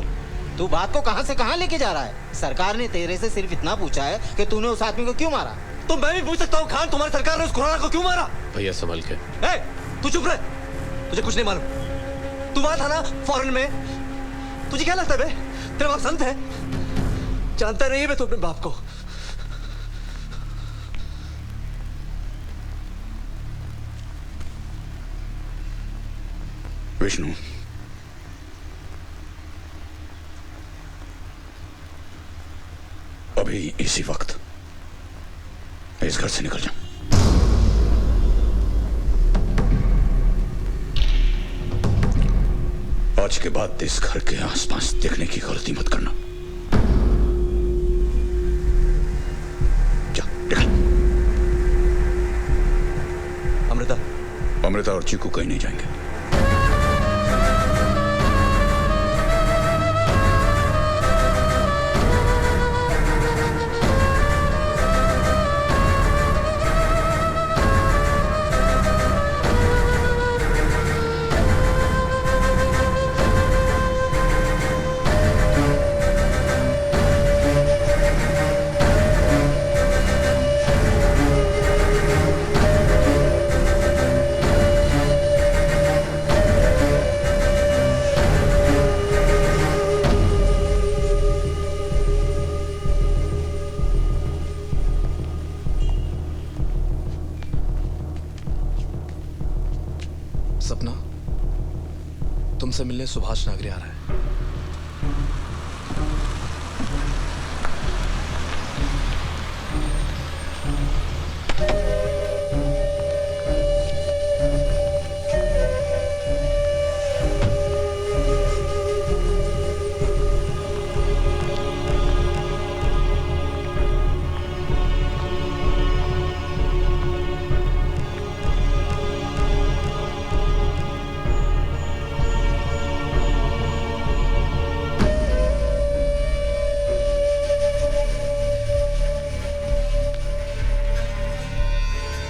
तू बात को कहां से कहां लेके जा रहा है? सरकार ने तेरे से सिर्फ इतना पूछा है कि तूने उस आदमी को क्यों मारा। तो मैं भी पूछ सकता हूँ, खान तुम्हारी सरकार ने उस खुराना को क्यों मारा? भैया संभल के। तू चुप रहे, तुझे कुछ नहीं मालूम। तू वहां था ना फॉरेन में, तुझे क्या लगता है बे? तेरा बाप संत है? जानता नहीं है बे तू अपने बाप को। विष्णु, अभी इसी वक्त इस घर से निकल जा। आज के बाद इस घर के आसपास देखने की गलती मत करना। जा, निकल। अमृता और चीकू कहीं नहीं जाएंगे। सपना, तुमसे मिलने सुभाष नागरी आ रहा है।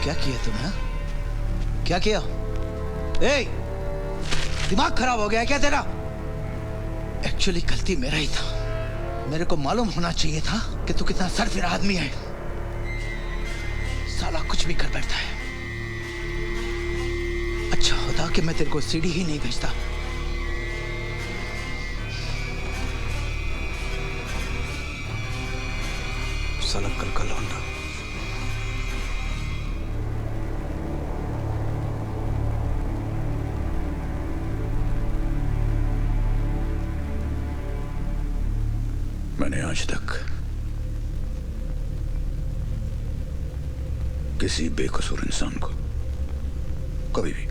क्या किया तुमने? क्या किया? ए, दिमाग खराब हो गया क्या तेरा? एक्चुअली गलती मेरा ही था। मेरे को मालूम होना चाहिए था कि तू कितना सरफिरा आदमी है। साला कुछ भी कर बैठता है। अच्छा होता कि मैं तेरे को सीढ़ी ही नहीं भेजता। साला कल का लौंडा। मैंने आज तक किसी बेकसूर इंसान को कभी भी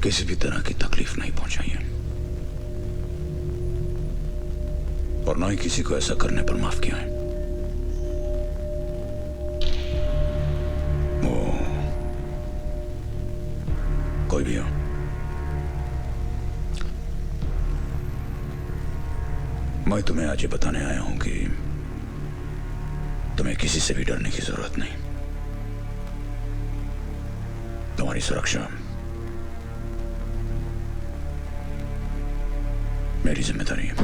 किसी भी तरह की तकलीफ नहीं पहुंचाई है, और ना ही किसी को ऐसा करने पर माफ किया है। वो कोई भी हो, मैं तुम्हें आज ये बताने आया हूं कि तुम्हें किसी से भी डरने की जरूरत नहीं। तुम्हारी सुरक्षा मेरी जिम्मेदारी है।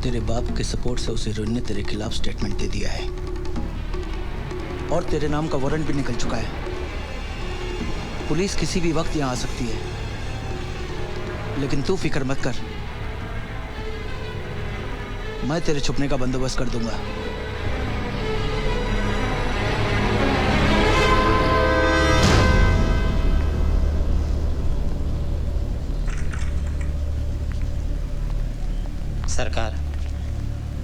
तेरे बाप के सपोर्ट से उस हीरोइन ने तेरे खिलाफ स्टेटमेंट दे दिया है और तेरे नाम का वारंट भी निकल चुका है। पुलिस किसी भी वक्त यहां आ सकती है, लेकिन तू फिक्र मत कर, मैं तेरे छुपने का बंदोबस्त कर दूंगा। सरकार,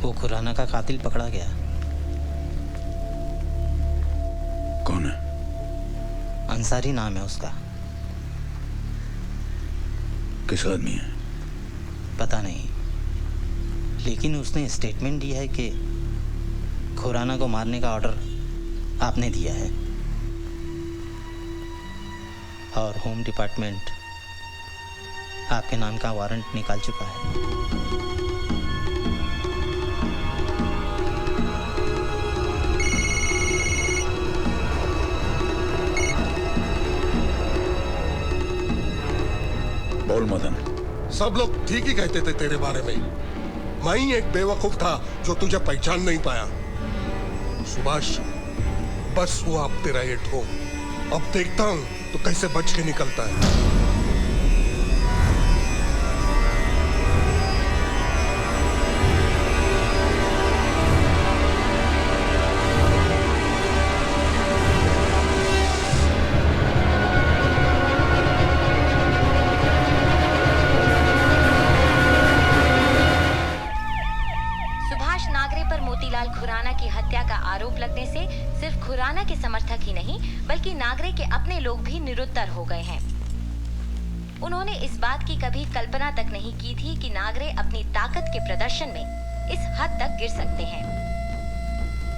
वो खुराना का कातिल पकड़ा गया। कौन है? अंसारी नाम है उसका। किस आदमी है? पता नहीं, लेकिन उसने स्टेटमेंट दिया है कि खुराना को मारने का ऑर्डर आपने दिया है, और होम डिपार्टमेंट आपके नाम का वारंट निकाल चुका है। बोल मदन। सब लोग ठीक ही कहते थे तेरे बारे में। मैं ही एक बेवकूफ था जो तुझे पहचान नहीं पाया। सुभाष, बस हुआ अब तेरा ये ठोक। अब देखता हूं तो कैसे बच के निकलता है। सुभाष नागरे पर मोतीलाल खुराना की हत्या का आरोप लगने से सिर्फ खुराना के समर्थक ही नहीं बल्कि नागरे के अपने लोग भी निरुत्तर हो गए हैं। उन्होंने इस बात की कभी कल्पना तक नहीं की थी कि नागरे अपनी ताकत के प्रदर्शन में इस हद तक गिर सकते हैं।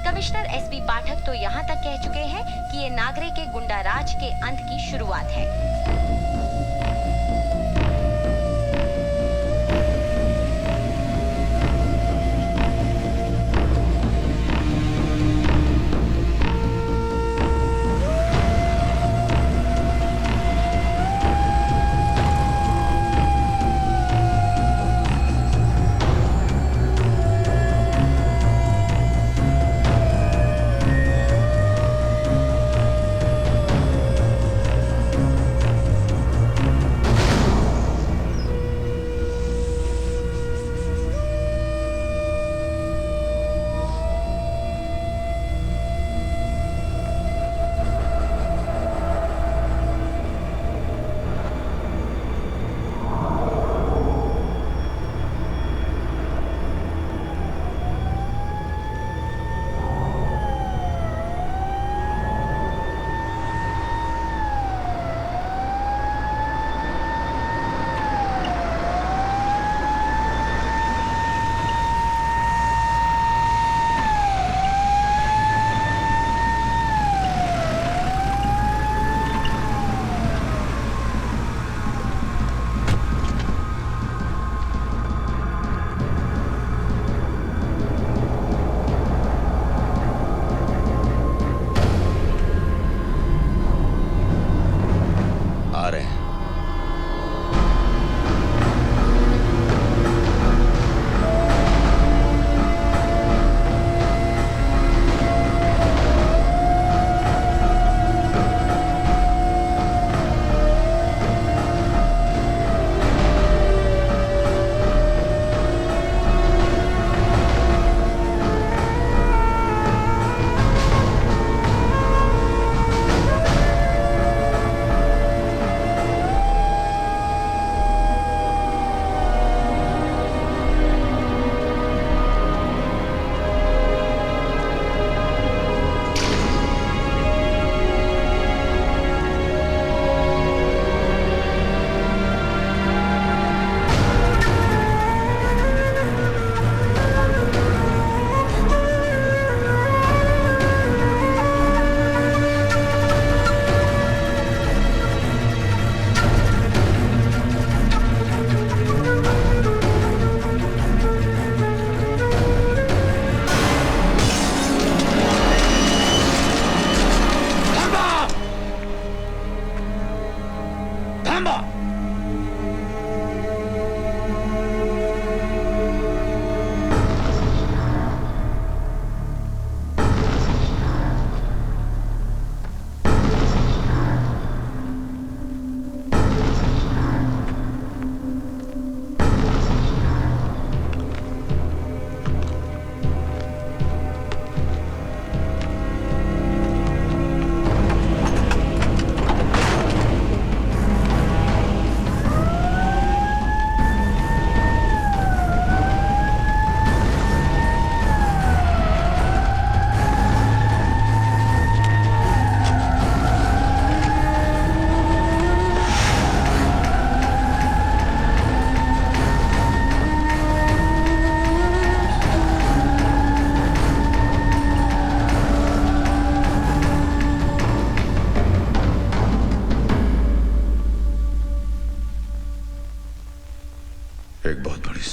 कमिश्नर एसपी पाठक तो यहाँ तक कह चुके हैं कि ये नागरे के गुंडाराज के अंत की शुरुआत है।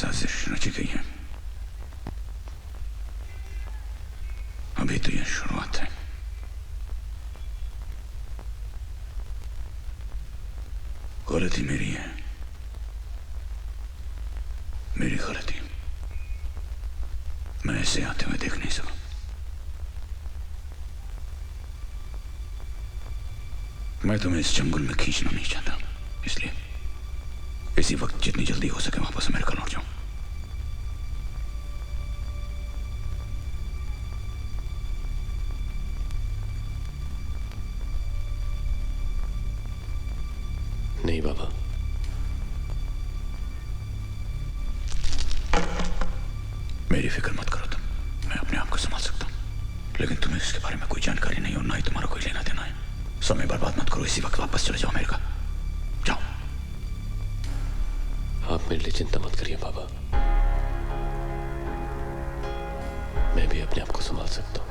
साजिश रची गई है। अभी तो यह शुरुआत है। गलती मेरी है, मेरी गलती। मैं ऐसे आते हुए देख नहीं सका। मैं तुम्हें इस जंगल में खींचना नहीं चाहता, इसलिए इसी वक्त जितनी जल्दी हो सके वापस अमेरिका लौट जाऊं। नहीं बाबा, मेरी फिक्र मत करो तुम, मैं अपने आप को संभाल सकता हूं। लेकिन तुम्हें इसके बारे में कोई जानकारी नहीं और ना ही तुम्हारा कोई लेना देना है। समय बर्बाद मत करो, इसी वक्त वापस चले जाओ अमेरिका। जाओ। आप मेरे लिए चिंता मत करिए बाबा, मैं भी अपने आप को संभाल सकता हूं।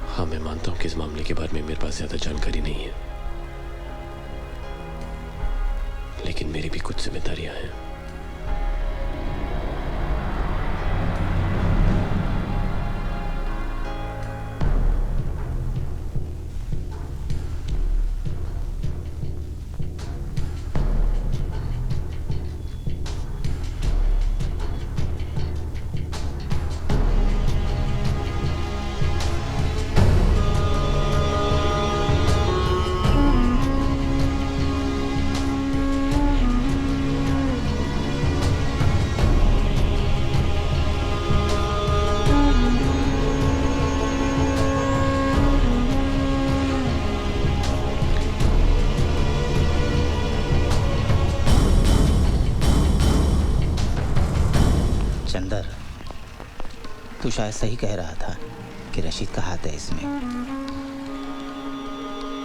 हाँ, मैं मानता हूं कि इस मामले के बारे में मेरे पास ज्यादा जानकारी नहीं है, लेकिन मेरी भी कुछ जिम्मेदारियां हैं। चंदर, तू शायद सही कह रहा था कि रशीद का हाथ है इसमें,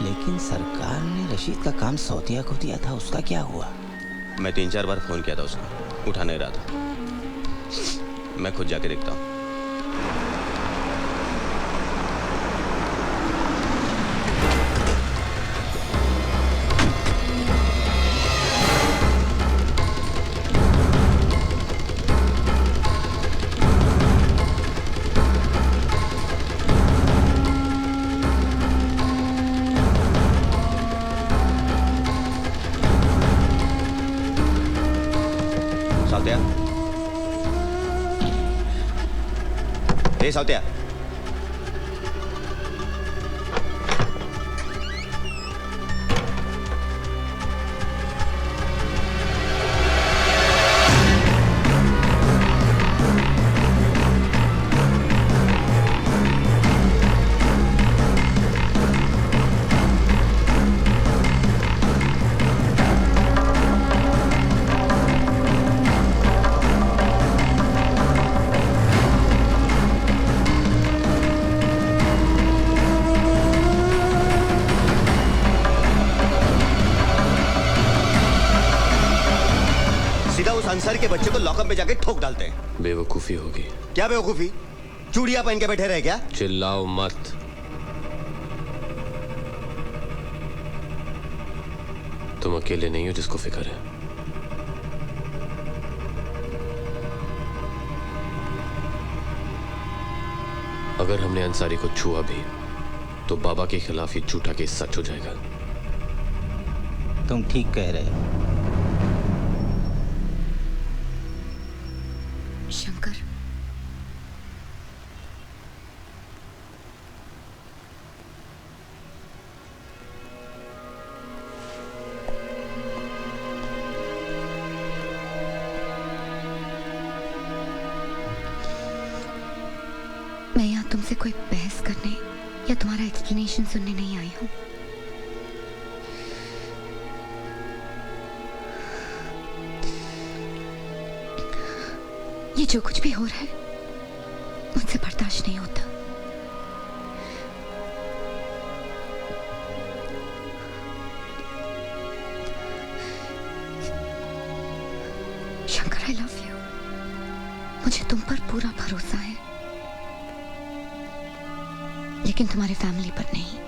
लेकिन सरकार ने रशीद का काम सौतिया को दिया था, उसका क्या हुआ? मैं 3-4 बार फोन किया था उसको, उठा नहीं रहा था। मैं खुद जाके देखता हूँ। साउतिया, अंसारी के बच्चे को लॉकअप में जाके ठोक डालते हैं। बेवकूफी होगी। क्या बेवकूफी? चूड़ियां पहन के बैठे रहे क्या? चिल्लाओ मत। तुम अकेले नहीं हो जिसको फिक्र है। अगर हमने अंसारी को छुआ भी तो बाबा के खिलाफ ये झूठा केस सच हो जाएगा। तुम ठीक कह रहे हो। शंकर, मैं यहाँ तुमसे कोई बहस करने या तुम्हारा एक्सप्लेनेशन सुनने नहीं आई हूँ। ये जो कुछ भी हो रहा है मुझसे बर्दाश्त नहीं होता। Shankar, I love you. मुझे तुम पर पूरा भरोसा है, लेकिन तुम्हारी फैमिली पर नहीं।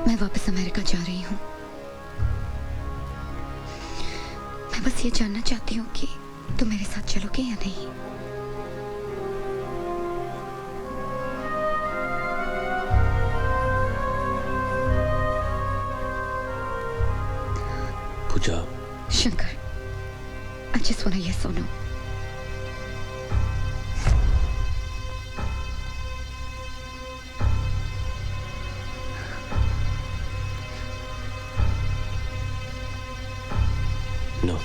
मैं वापस अमेरिका जा रही हूँ। मैं बस ये जानना चाहती हूँ कि तुम मेरे साथ चलोगे या नहीं। पूजा। Shankar, I just want a yes or no. No.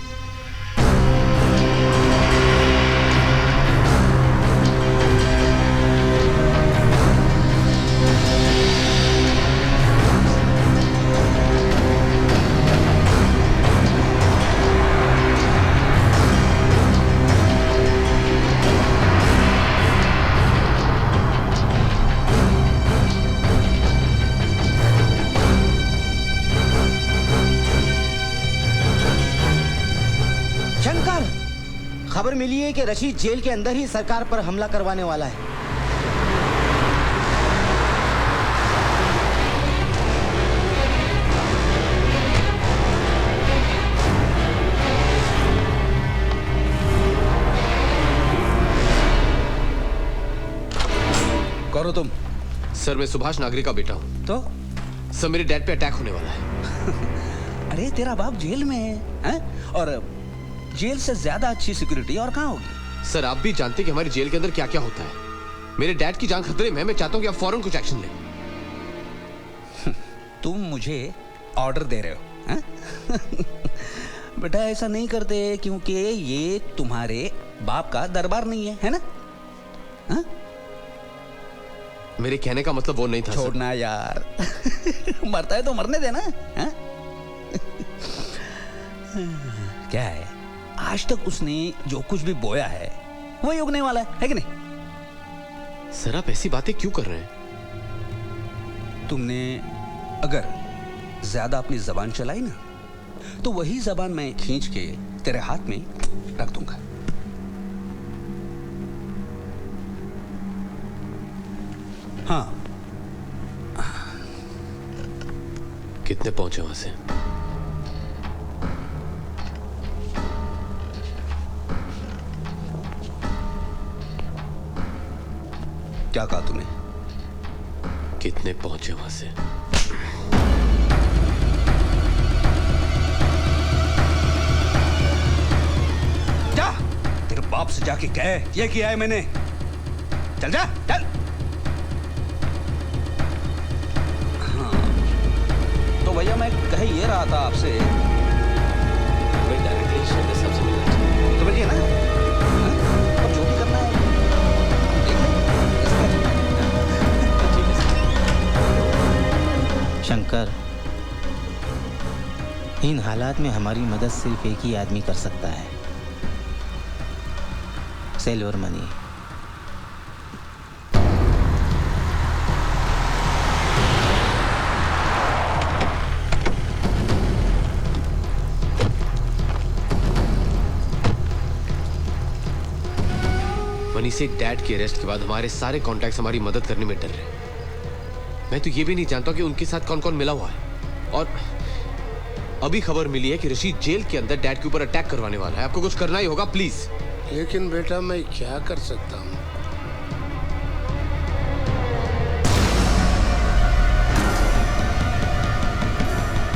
Shankar, खबर मिली है कि रशीद जेल के अंदर ही सरकार पर हमला करवाने वाला है। कौन हो तुम? सर मैं सुभाष नागरी का बेटा हूँ। तो सर मेरे डैड पे अटैक होने वाला है। अरे तेरा बाप जेल में है? और जेल से ज्यादा अच्छी सिक्योरिटी और कहाँ होगी? सर आप भी जानते हैं कि हमारी जेल के अंदर क्या क्या होता है। मेरे डैड की जान खतरे में है। मैं चाहता हूँ कि आप फौरन कुछ एक्शन लें। तुम मुझे ऑर्डर दे रहे हो है? बेटा ऐसा नहीं करते क्योंकि ये तुम्हारे बाप का दरबार नहीं है ना? हा? मेरे कहने का मतलब वो नहीं था। छोड़ना यार। मरता है तो मरने देना। हा? क्या है, आज तक उसने जो कुछ भी बोया है वही उगने वाला है कि नहीं? सर आप ऐसी बातें क्यों कर रहे हैं? तुमने अगर ज्यादा अपनी जबान चलाई ना तो वही जबान मैं खींच के तेरे हाथ में रख दूंगा। हाँ। कितने पहुंचे वहां से? क्या कहा तूने? कितने पहुंचे वहां से? जा, तेरे बाप से जाके कह ये किया है मैंने। चल जा, चल। हाँ, तो भैया मैं कह ये रहा था आपसे, डायरेक्टली शेर साहब से मिलना चाहिए। तो मिलिए ना? अब जो भी करना है शंकर, इन हालात में हमारी मदद सिर्फ एक ही आदमी कर सकता है, सिल्वर मनी। मनी से डैड के अरेस्ट के बाद हमारे सारे कॉन्टैक्ट्स हमारी मदद करने में डर रहे। मैं तो ये भी नहीं जानता कि उनके साथ कौन कौन मिला हुआ है। और अभी खबर मिली है कि रशीद जेल के अंदर डैड के ऊपर अटैक करवाने वाला है। आपको कुछ करना ही होगा प्लीज। लेकिन बेटा मैं क्या कर सकता हूँ?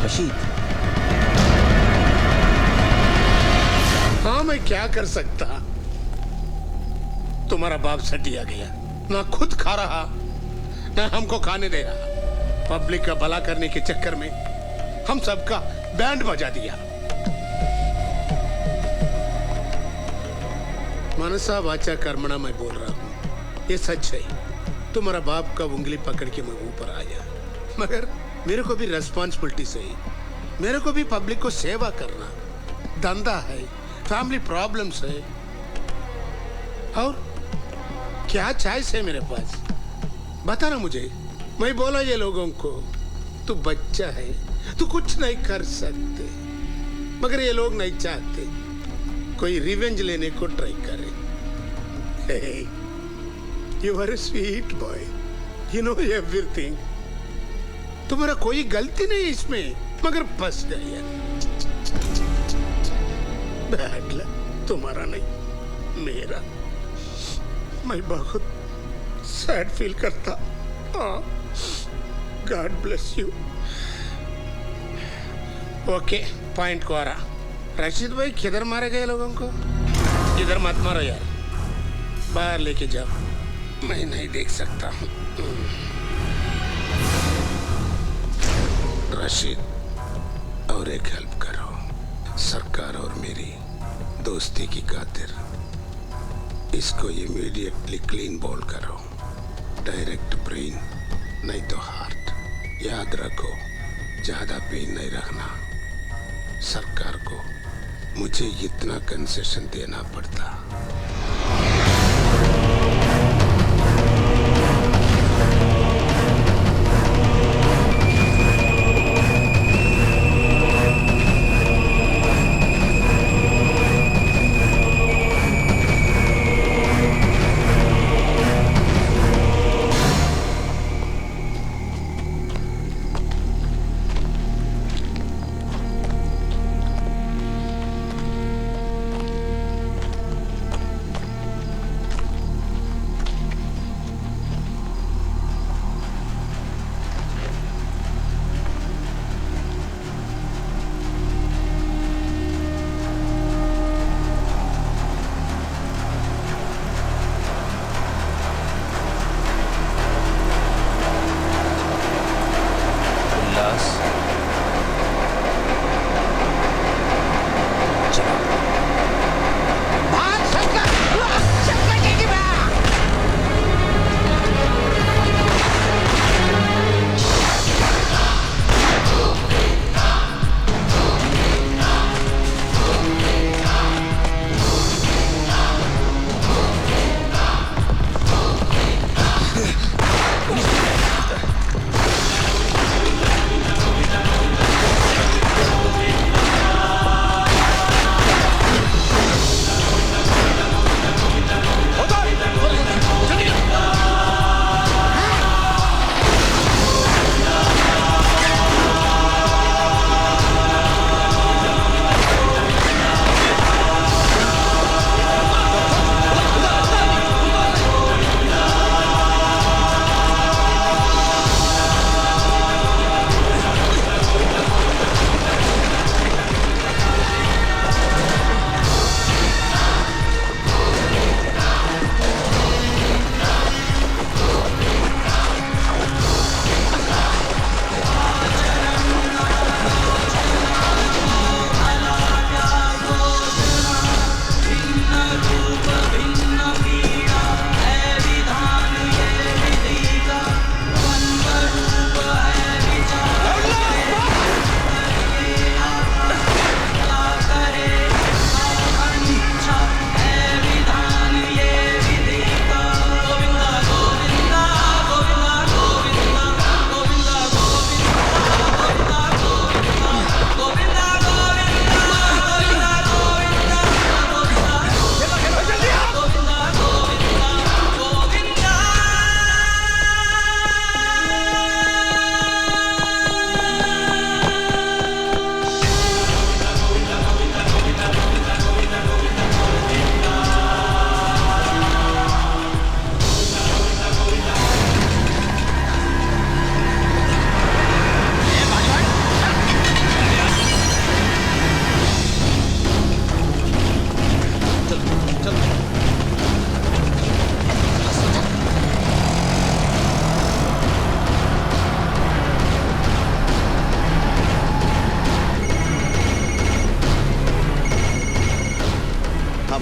रशीद, हाँ मैं क्या कर सकता? तुम्हारा बाप सटिया गया, ना खुद खा रहा ना हमको खाने दे रहा। पब्लिक का भला करने के चक्कर में हम सबका बैंड बजा दिया। मनसा वाचा कर्मणा मैं बोल रहा हूँ, ये सच है। तुम्हारा बाप का उंगली पकड़ के मैं ऊपर आया, मगर मेरे को भी रेस्पॉन्सिबिलिटी है। मेरे को भी पब्लिक को सेवा करना, धंधा है, फैमिली प्रॉब्लम्स है, और क्या चॉइस है मेरे पास? बता ना मुझे। मैं बोला ये लोगों को, तू बच्चा है, तू कुछ नहीं कर सकते, मगर ये लोग नहीं चाहते कोई रिवेंज लेने को ट्राई करे। You are a sweet boy, you know everything. तुम्हारा कोई गलती नहीं इसमें, मगर फंस गए यार। बैड लक तुम्हारा नहीं, मेरा। मैं बहुत सैड फील करता। God bless you. Okay, point को आ रहा। रशीद भाई किधर मारे गए लोगों को? इधर मत मारो यार, बाहर लेके जाओ, मैं नहीं देख सकता हूँ। रशीद, और एक हेल्प करो, सरकार और मेरी दोस्ती की खातिर इसको इमीडिएटली क्लीन बॉल करो। डायरेक्ट ब्रेन नहीं तो हार्ट। याद रखो, ज्यादा पेन नहीं रखना। सरकार को मुझे इतना कंसेशन देना पड़ता।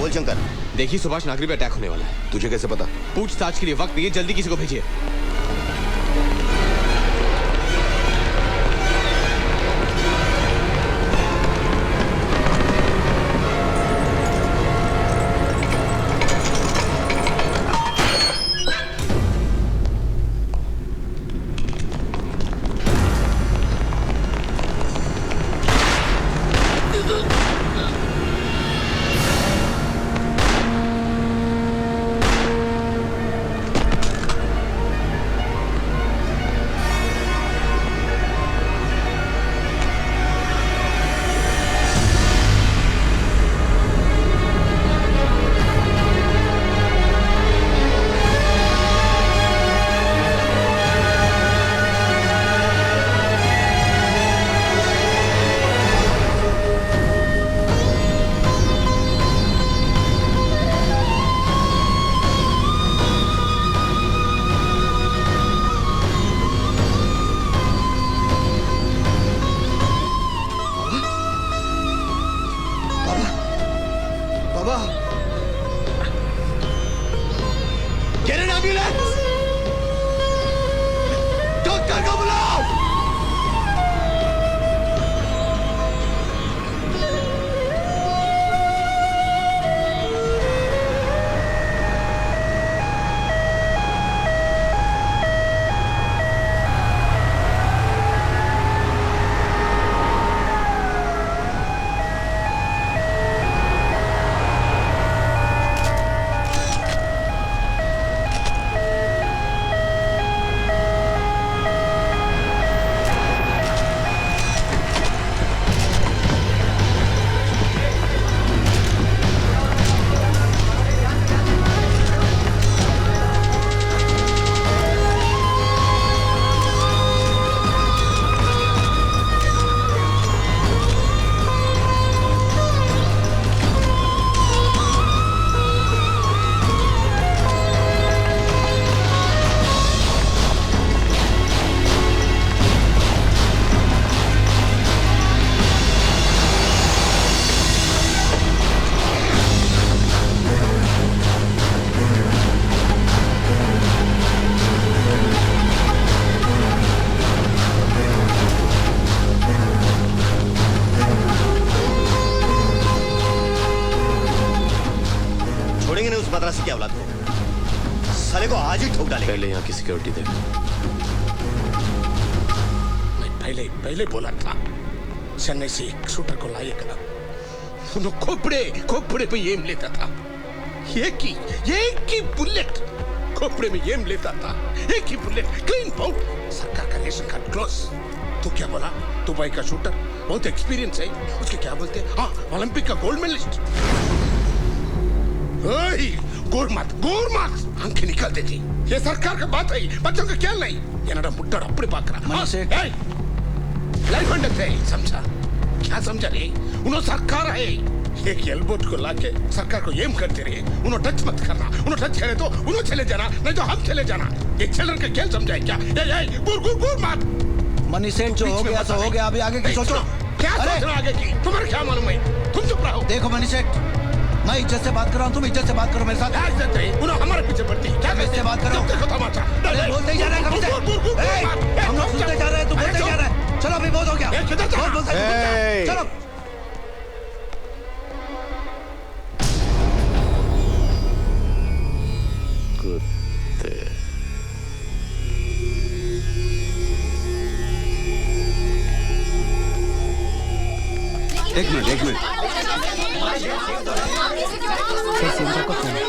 बोल शंकर। देखिए सुभाष नागरी पे अटैक होने वाला है। तुझे कैसे पता? पूछताछ के लिए वक्त नहीं है, जल्दी किसी को भेजिए। Get an ambulance! डॉक्टर को बुलाओ! मद्रासी की औलाद को साले को आज ही ठोक डालेंगे। पहले यहाँ की सिक्योरिटी देख। मैं पहले बोला था चेन्नई से एक शूटर को लाएगा। उन्होंने खोपड़े पे एम लेता था। एक ही बुलेट खोपड़े में एम लेता था। एक ही बुलेट क्लीन बाउंड। सरकार का रेशन कार्ड क्लोज। तू क्या बोला? दुबई का शूटर बहुत एक्सपीरियंस है। उसके क्या बोलते हैं? हाँ, ओलंपिक का गोल्ड मेडलिस्ट। गोर मत आंखें निकाल देती। ये सरकार का बात है, बच्चों का क्या नहीं। ये ना मुट्टा अपने पाकरा लाइफ अंडर है, समझा? क्या समझा रे? उन्होंने सरकार है। एक एल्बोट को लाके सरकार को एम करते रहे। उन्होंने टच मत करना। उन्होंने टच करे तो उन्होंने चले जाना, नहीं तो हम चले जाना। ये चिल्ड्रन का खेल समझा है क्या? गुर मत। मनी सेठ जो हो गया तो हो गया। अभी आगे की सोचो। क्या सोचना आगे की? तुम्हारे क्या मालूम है? तुम चुप रहो। देखो मनी सेठ, मैं इज्जत से बात कर रहा हूँ, तुम इज्जत से बात करो मेरे साथ। इज्जत है, उन्होंने हमारे पीछे पड़ती। क्या से बात करो? देखो तमाशा। बोलते ही जा रहा है कब से? हम लोग सुनते जा रहे हैं, तू बोलते जा रहा है। चलो अभी बहुत हो गया। चलो एक मिनट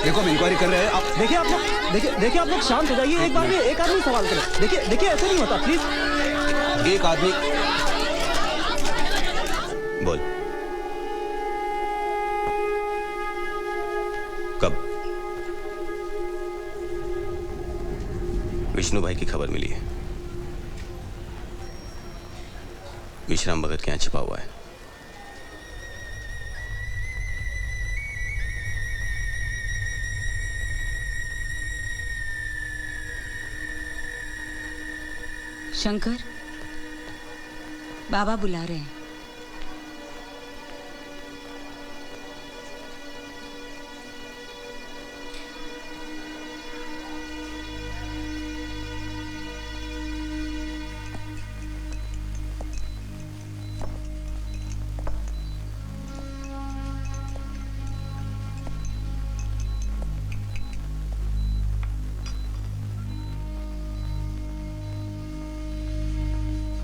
देखो, हम इंक्वायरी कर रहे हैं। आप देखिए आप लोग शांत हो जाइए। एक बार में एक आदमी सवाल करे। देखिए ऐसे नहीं होता, प्लीज। एक आदमी बोल। कब? विष्णु भाई की खबर मिली है। विश्राम भगत के यहाँ छिपा हुआ है। शंकर, बाबा बुला रहे हैं।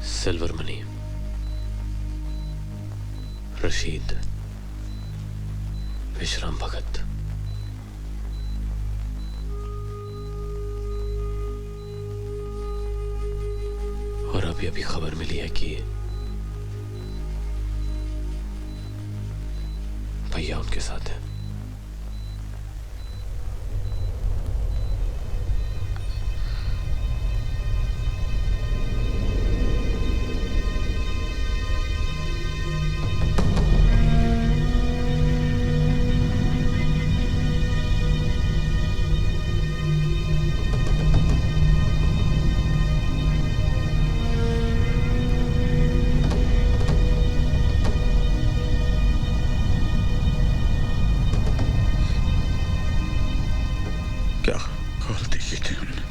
सिल्वर मनी, रशीद, विश्राम भगत। और अभी खबर मिली है कि भैया उनके साथ है। ये थे हमने।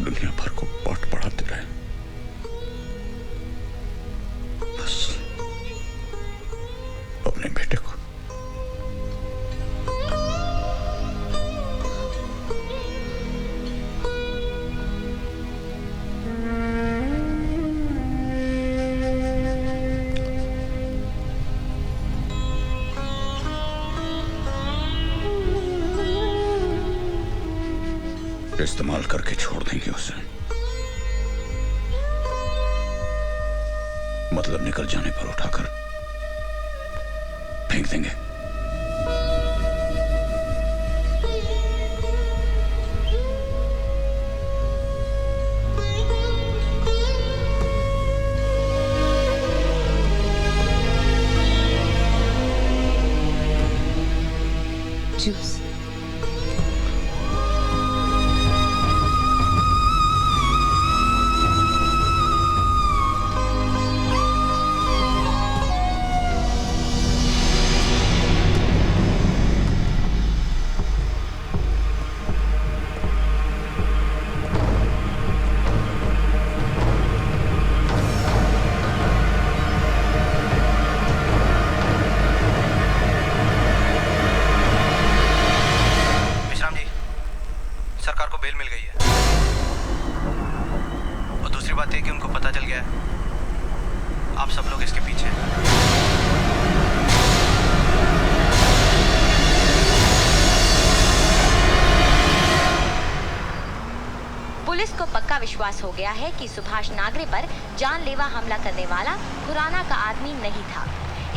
दुनिया भर को पाठ पढ़ाते रहे, बस अपने बेटे को इस्तेमाल करके छोड़ देंगे उसे, मतलब निकल जाने पर उठाकर फेंक देंगे। जूस। सरकार को बेल मिल गई है और दूसरी बात यह कि उनको पता चल गया है आप सब लोग इसके पीछे हैं। पुलिस को पक्का विश्वास हो गया है कि सुभाष नागरे पर जानलेवा हमला करने वाला खुराना का आदमी नहीं था।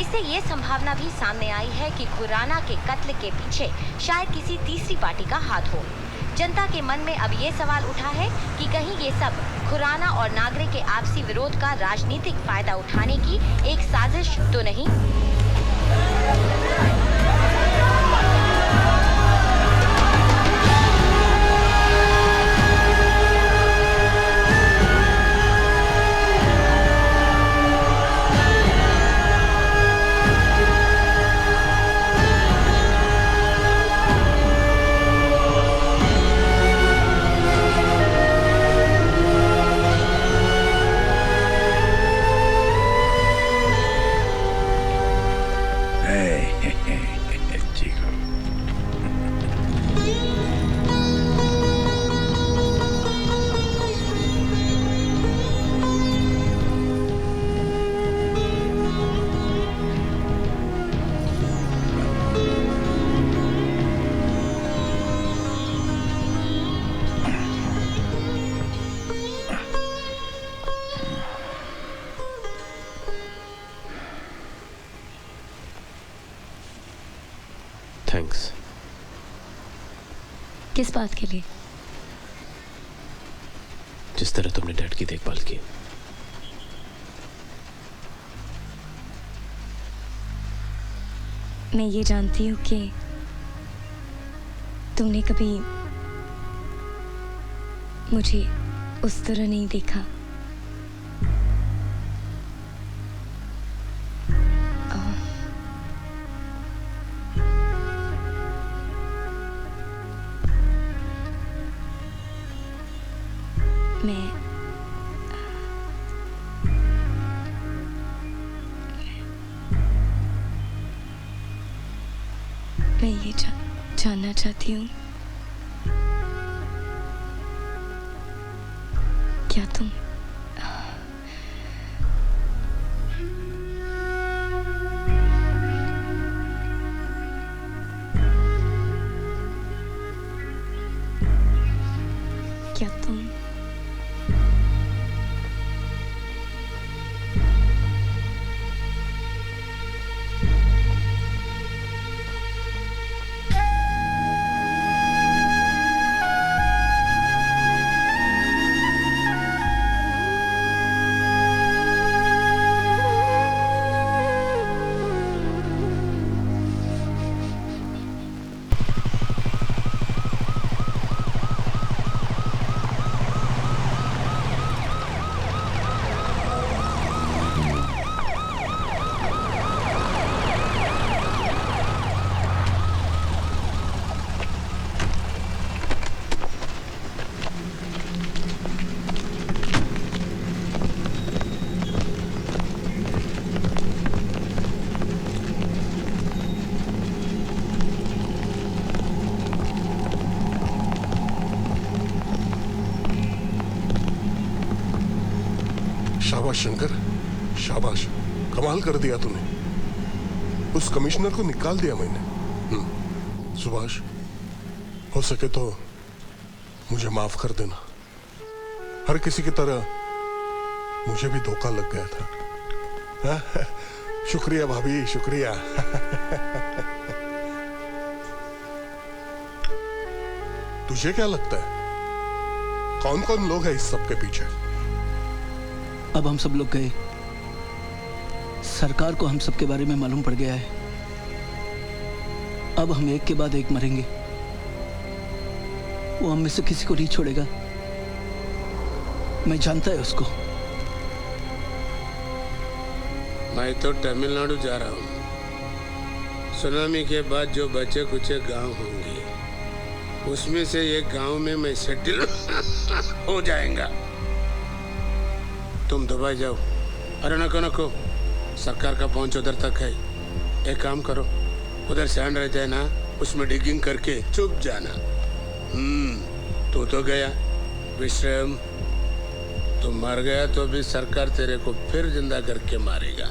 इससे ये संभावना भी सामने आई है कि खुराना के कत्ल के पीछे शायद किसी तीसरी पार्टी का हाथ हो। जनता के मन में अब ये सवाल उठा है कि कहीं ये सब खुराना और नागरे के आपसी विरोध का राजनीतिक फायदा उठाने की एक साजिश तो नहीं। थैंक्स। किस बात के लिए? जिस तरह तुमने डैड की देखभाल की। मैं ये जानती हूँ कि तुमने कभी मुझे उस तरह नहीं देखा। मैं ये जानना चाहती हूँ, क्या तुम शाबाश शंकर, शाबाश, कमाल कर दिया तूने। उस कमिश्नर को निकाल दिया मैंने। सुभाष, हो सके तो मुझे माफ कर देना। हर किसी की तरह मुझे भी धोखा लग गया था। शुक्रिया भाभी, शुक्रिया। तुझे क्या लगता है कौन कौन लोग हैं इस सब के पीछे? अब हम सब लोग गए, सरकार को हम सब के बारे में मालूम पड़ गया है। अब हम एक के बाद एक मरेंगे। वो हम में से किसी को नहीं छोड़ेगा। मैं जानता है उसको। मैं तो तमिलनाडु जा रहा हूँ। सुनामी के बाद जो बचे कुचे गांव होंगे, उसमें से एक गांव में मैं सेटल हो जाएगा। तुम दुबई जाओ। अरे नको, सरकार का पहुंच उधर तक है। एक काम करो, उधर सैंड रहता है ना, उसमें डिगिंग करके चुप जाना। तू तो गया विश्राम, तू मर गया तो भी सरकार तेरे को फिर जिंदा करके मारेगा।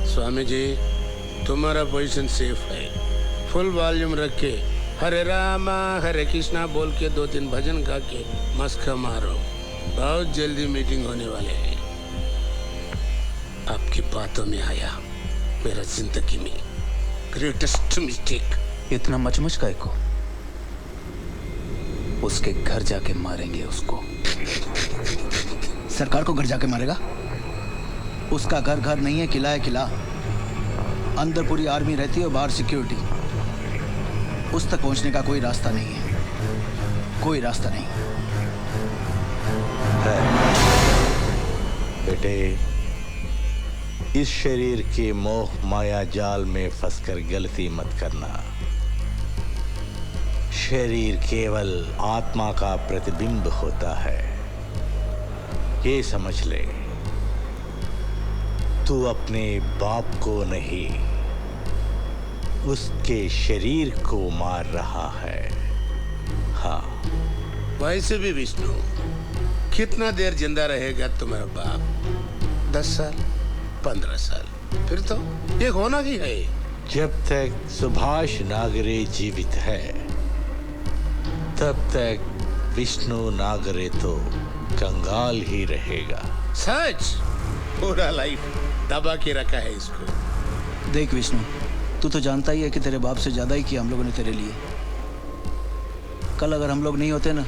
स्वामी जी, तुम्हारा पोजीशन सेफ है। फुल वॉल्यूम रख के हरे रामा हरे कृष्णा बोल के 2-3 भजन गा के मस्का मारो। बहुत जल्दी मीटिंग होने वाले हैं। आपकी बातों में आया मेरा जिंदगी में ग्रेटेस्ट मिस्टेक। इतना मचमच का को उसके घर जाके मारेंगे उसको। सरकार को घर जाके मारेगा? उसका घर घर नहीं है, किला है किला। अंदर पूरी आर्मी रहती है और बाहर सिक्योरिटी। उस तक पहुंचने का कोई रास्ता नहीं है, कोई रास्ता नहीं। बेटे, इस शरीर के मोह माया जाल में फंसकर गलती मत करना। शरीर केवल आत्मा का प्रतिबिंब होता है, ये समझ ले। तू अपने बाप को नहीं, उसके शरीर को मार रहा है। हाँ, वैसे भी विष्णु, कितना देर जिंदा रहेगा तुम्हारा बाप? 10 साल, 15 साल, फिर तो ये होना ही है। जब तक सुभाष नागरे जीवित है, तब तक विष्णु नागरे तो कंगाल ही रहेगा। सच, पूरा लाइफ दबा के रखा है इसको। देख विष्णु, तू तो जानता ही है कि तेरे बाप से ज्यादा ही किया हम लोगों ने तेरे लिए। कल अगर हम लोग नहीं होते ना,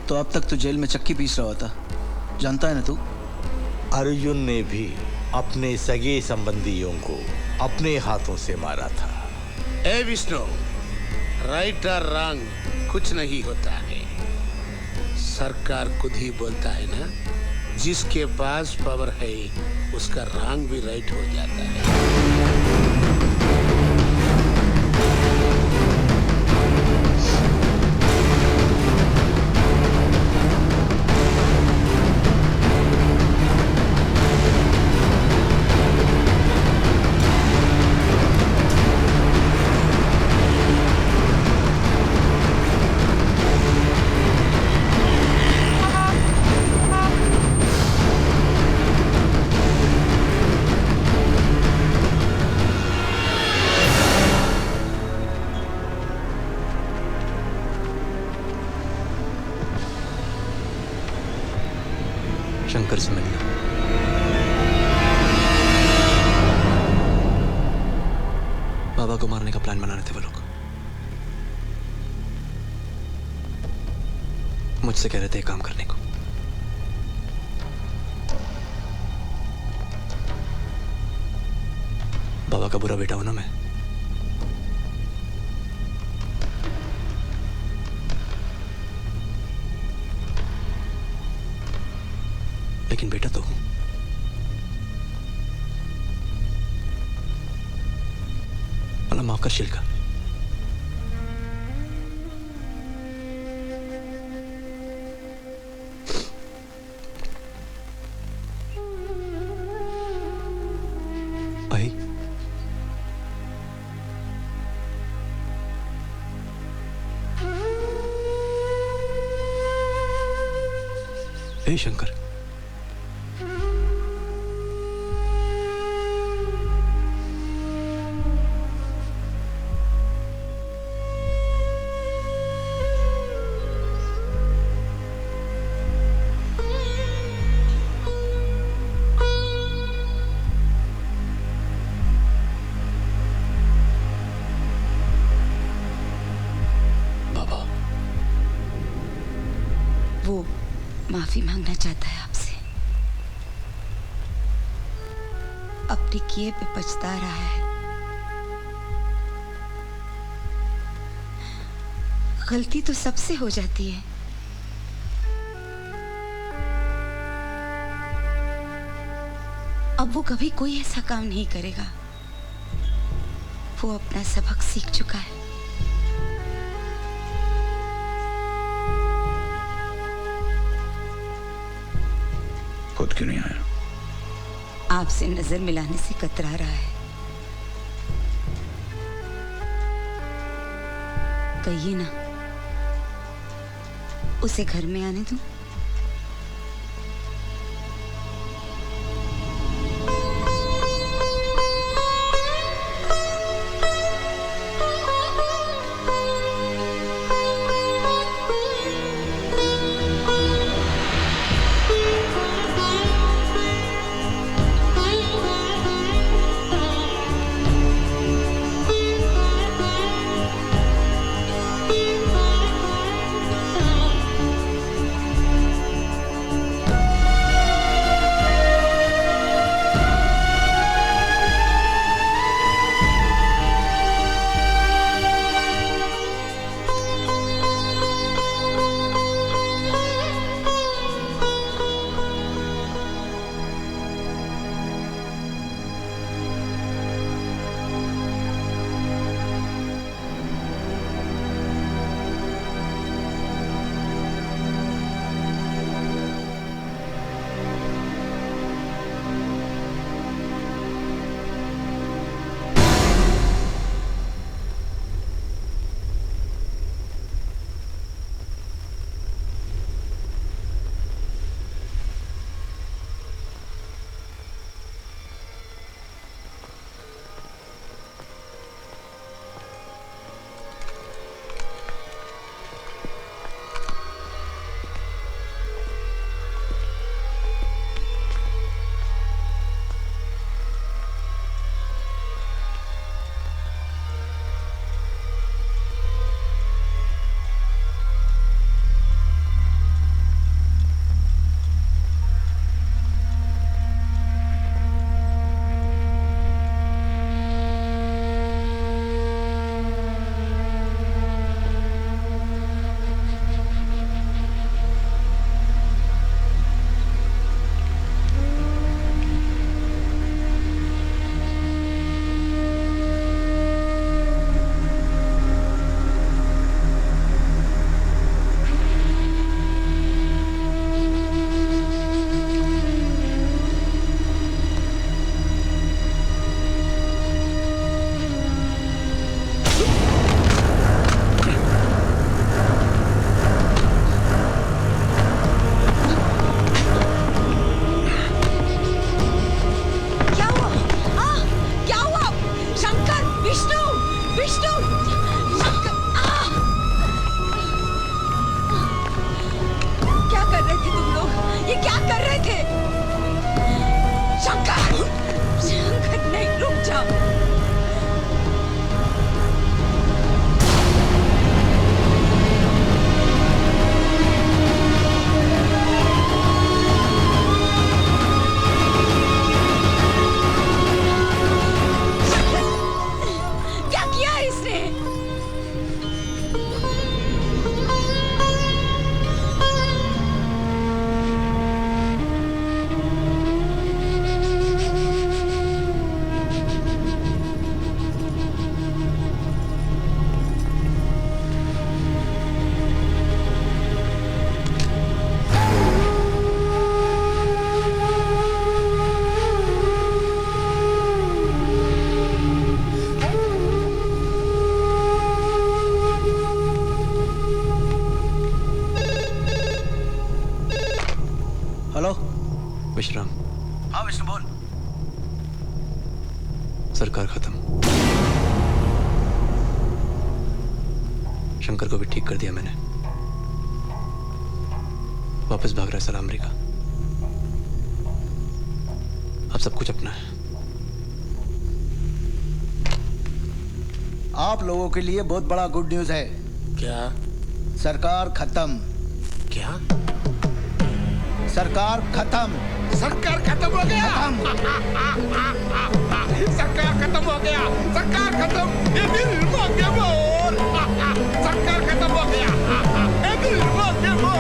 तो अब तक तू जेल में चक्की पीस रहा होता। जानता है ना तू? अर्जुन ने भी अपने सगे संबंधियों को अपने हाथों से मारा था। ए विष्णु, राइट और रॉन्ग कुछ नहीं होता है। सरकार खुद ही बोलता है ना, जिसके पास पावर है उसका रॉन्ग भी राइट हो जाता है। शंकर से मिलना। बाबा को मारने का प्लान बना रहे थे वो लोग। मुझसे कह रहे थे काम करने को। बाबा का बुरा बेटा हूं ना मैं। लेकिन बेटा तो हूं। मला माफ करशील का? आई हे शंकर, वो माफी मांगना चाहता है आपसे। अपने किए पे पछता रहा है। गलती तो सबसे हो जाती है। अब वो कभी कोई ऐसा काम नहीं करेगा। वो अपना सबक सीख चुका है। खुद क्यों नहीं आया? आपसे नजर मिलाने से कतरा रहा है। कहिए ना, उसे घर में आने दूं? सरकार खत्म। शंकर को भी ठीक कर दिया मैंने। वापस भाग रहा है साला अमेरिका। अब सब कुछ अपना है। आप लोगों के लिए बहुत बड़ा गुड न्यूज है। क्या? सरकार खत्म। क्या? सरकार खत्म। सरकार खत्म हो गया। सरकार खत्म हो गया। सरकार खत्म। ये दिल मांगे बोल। सरकार खत्म हो गया। ये दिल मांगे बोल।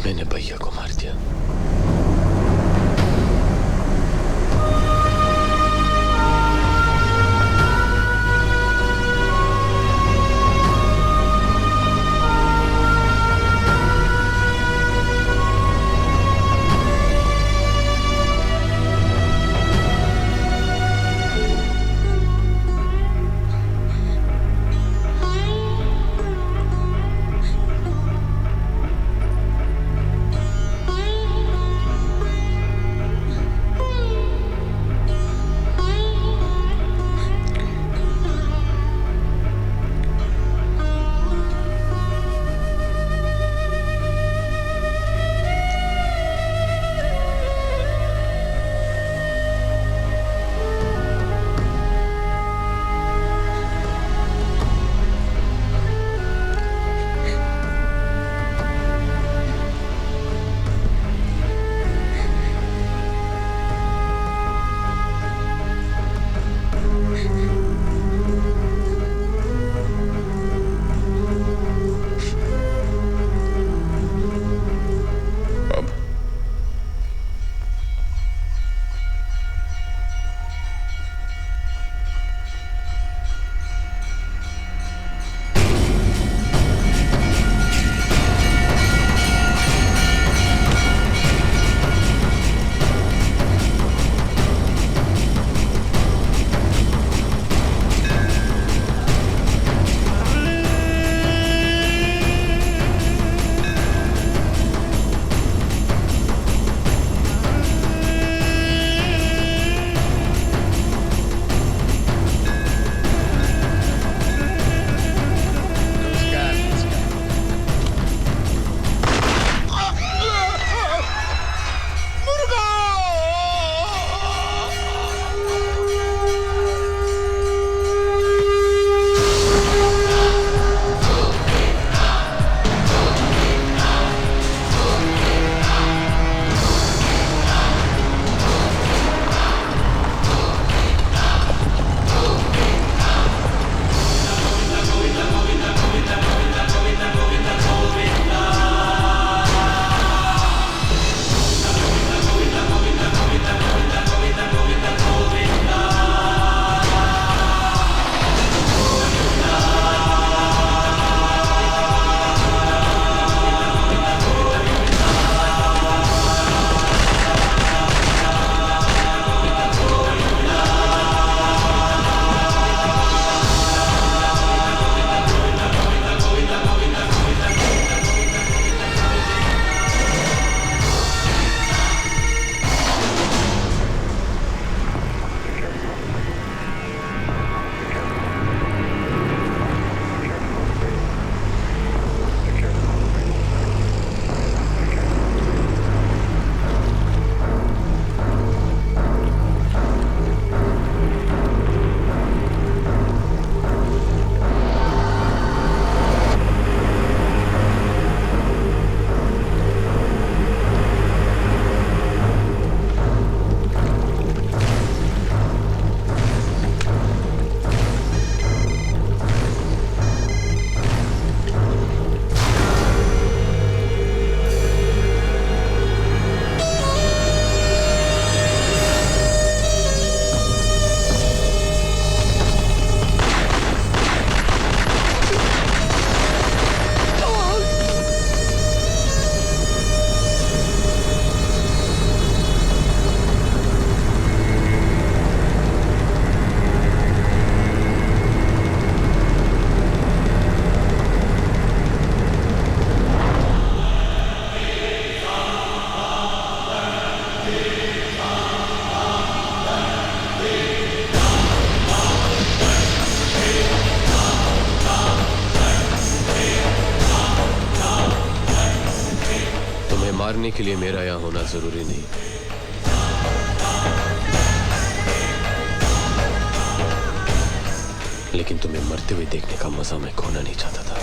मैंने भैया को मार दिया। मारने के लिए मेरा यहाँ होना जरूरी नहीं। लेकिन तुम्हें मरते हुए देखने का मजा मैं खोना नहीं चाहता था।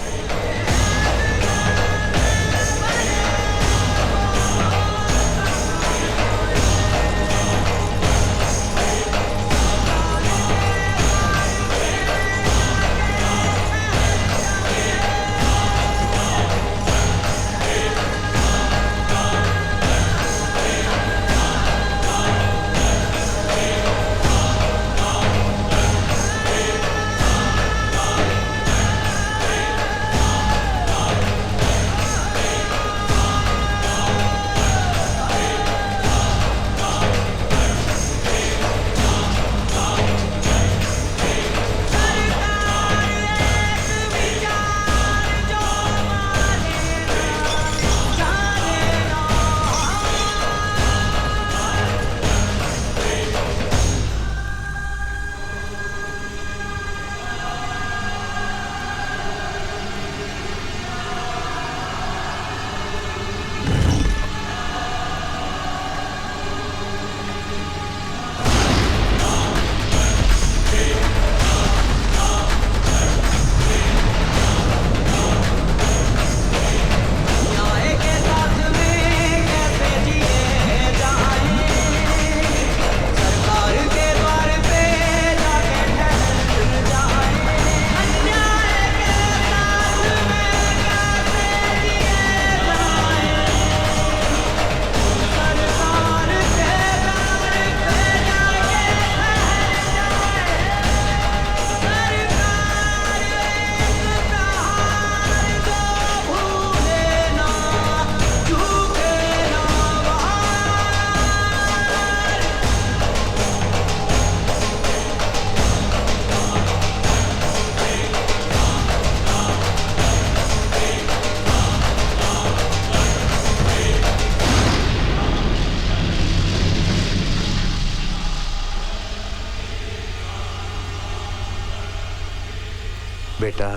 बेटा,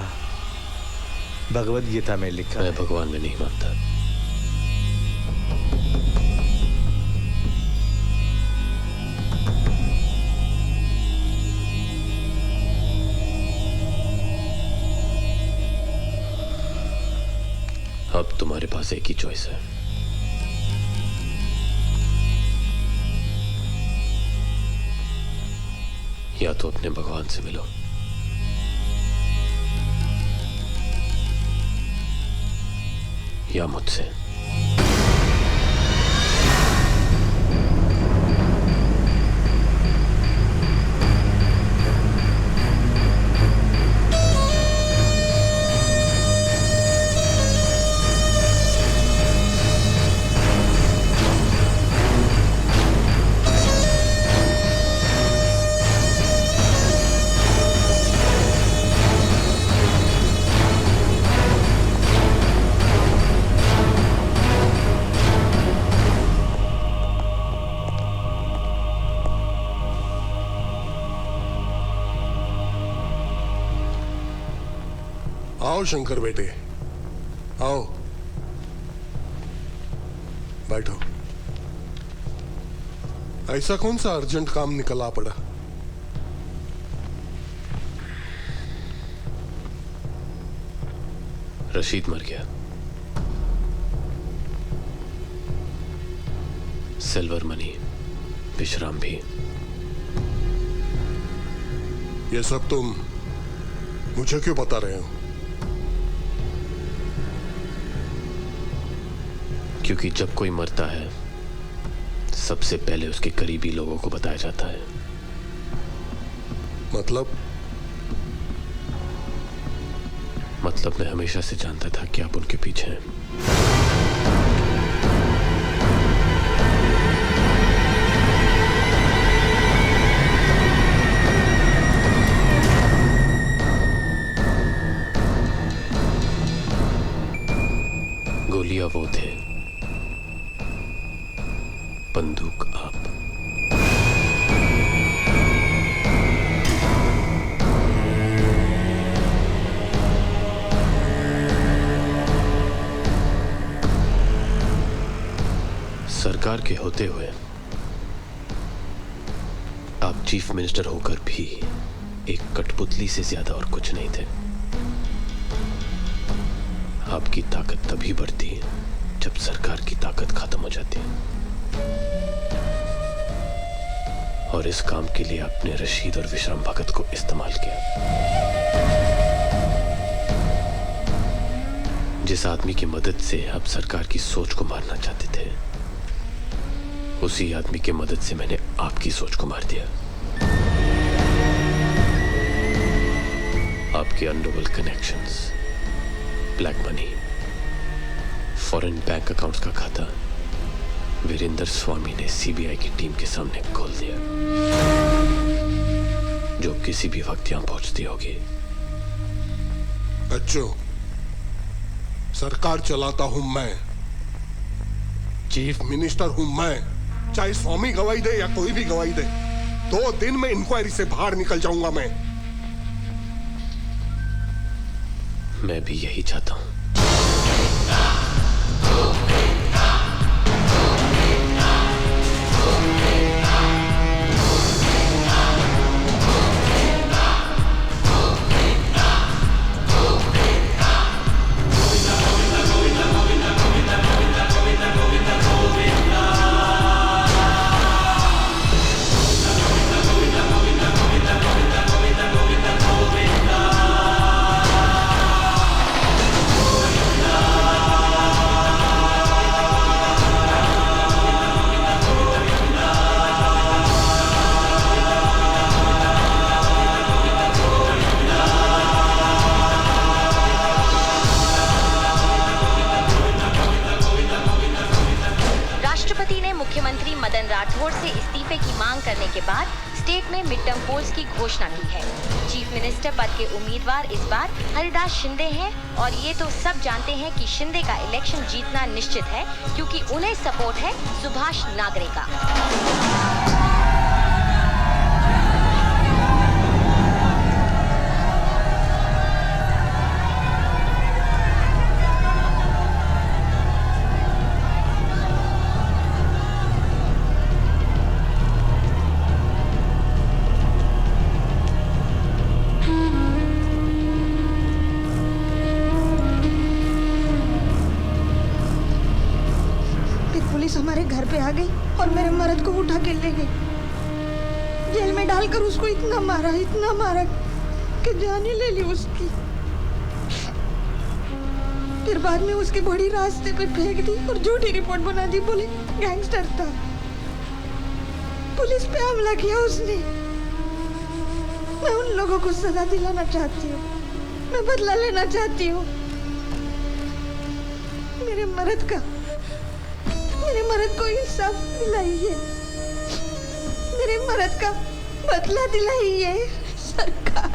भगवत गीता में लिखा मैं भगवान में नहीं मानता। अब तुम्हारे पास एक ही चॉइस है, या तो अपने भगवान से मिलो या मुझसे। आओ शंकर बेटे, आओ बैठो। ऐसा कौन सा अर्जेंट काम निकला पड़ा? रशीद मर गया, सिल्वर मनी, विश्राम भी। ये सब तुम मुझे क्यों बता रहे हो? क्योंकि जब कोई मरता है सबसे पहले उसके करीबी लोगों को बताया जाता है। मतलब मैं हमेशा से जानता था कि आप उनके पीछे हैं। गोलियां वो थे, बंदूक आप। सरकार के होते हुए आप चीफ मिनिस्टर होकर भी एक कठपुतली से ज्यादा और कुछ नहीं थे। आपकी ताकत तभी बढ़ती है जब सरकार की ताकत खत्म हो जाती है। और इस काम के लिए आपने रशीद और विश्राम भगत को इस्तेमाल किया। जिस आदमी की मदद से आप सरकार की सोच को मारना चाहते थे, उसी आदमी की मदद से मैंने आपकी सोच को मार दिया। आपके underworld connections, black money, foreign bank accounts का खाता वीरेंद्र स्वामी ने सीबीआई की टीम के सामने खोल दिया, जो किसी भी वक्त यहां पहुंचती होगी। बच्चों, सरकार चलाता हूं मैं, चीफ मिनिस्टर हूं मैं। चाहे स्वामी गवाही दे या कोई भी गवाही दे, 2 दिन में इंक्वायरी से बाहर निकल जाऊंगा मैं। मैं भी यही चाहता हूं। मुख्यमंत्री मदन राठौड़ से इस्तीफे की मांग करने के बाद स्टेट में मिड टर्म पोल्स की घोषणा की है। चीफ मिनिस्टर पद के उम्मीदवार इस बार हरिदास शिंदे हैं और ये तो सब जानते हैं कि शिंदे का इलेक्शन जीतना निश्चित है, क्योंकि उन्हें सपोर्ट है सुभाष नागरे का। हमारे घर पे आ गई और मेरे मर्द को उठा के ले गई। जेल में डालकर उसको इतना मारा कि जान ही ले ली उसकी। फिर बाद में उसकी बॉडी रास्ते पे फेंक दी और झूठी रिपोर्ट बना दी, बोले गैंगस्टर था। पुलिस पे हमला किया उसने। मैं उन लोगों को सजा दिलाना चाहती हूँ, मैं बदला लेना चाहती हूँ। मेरे मर्द को इंसाफ दिलाइए, मेरे मर्द का बदला दिलाइए सरकार।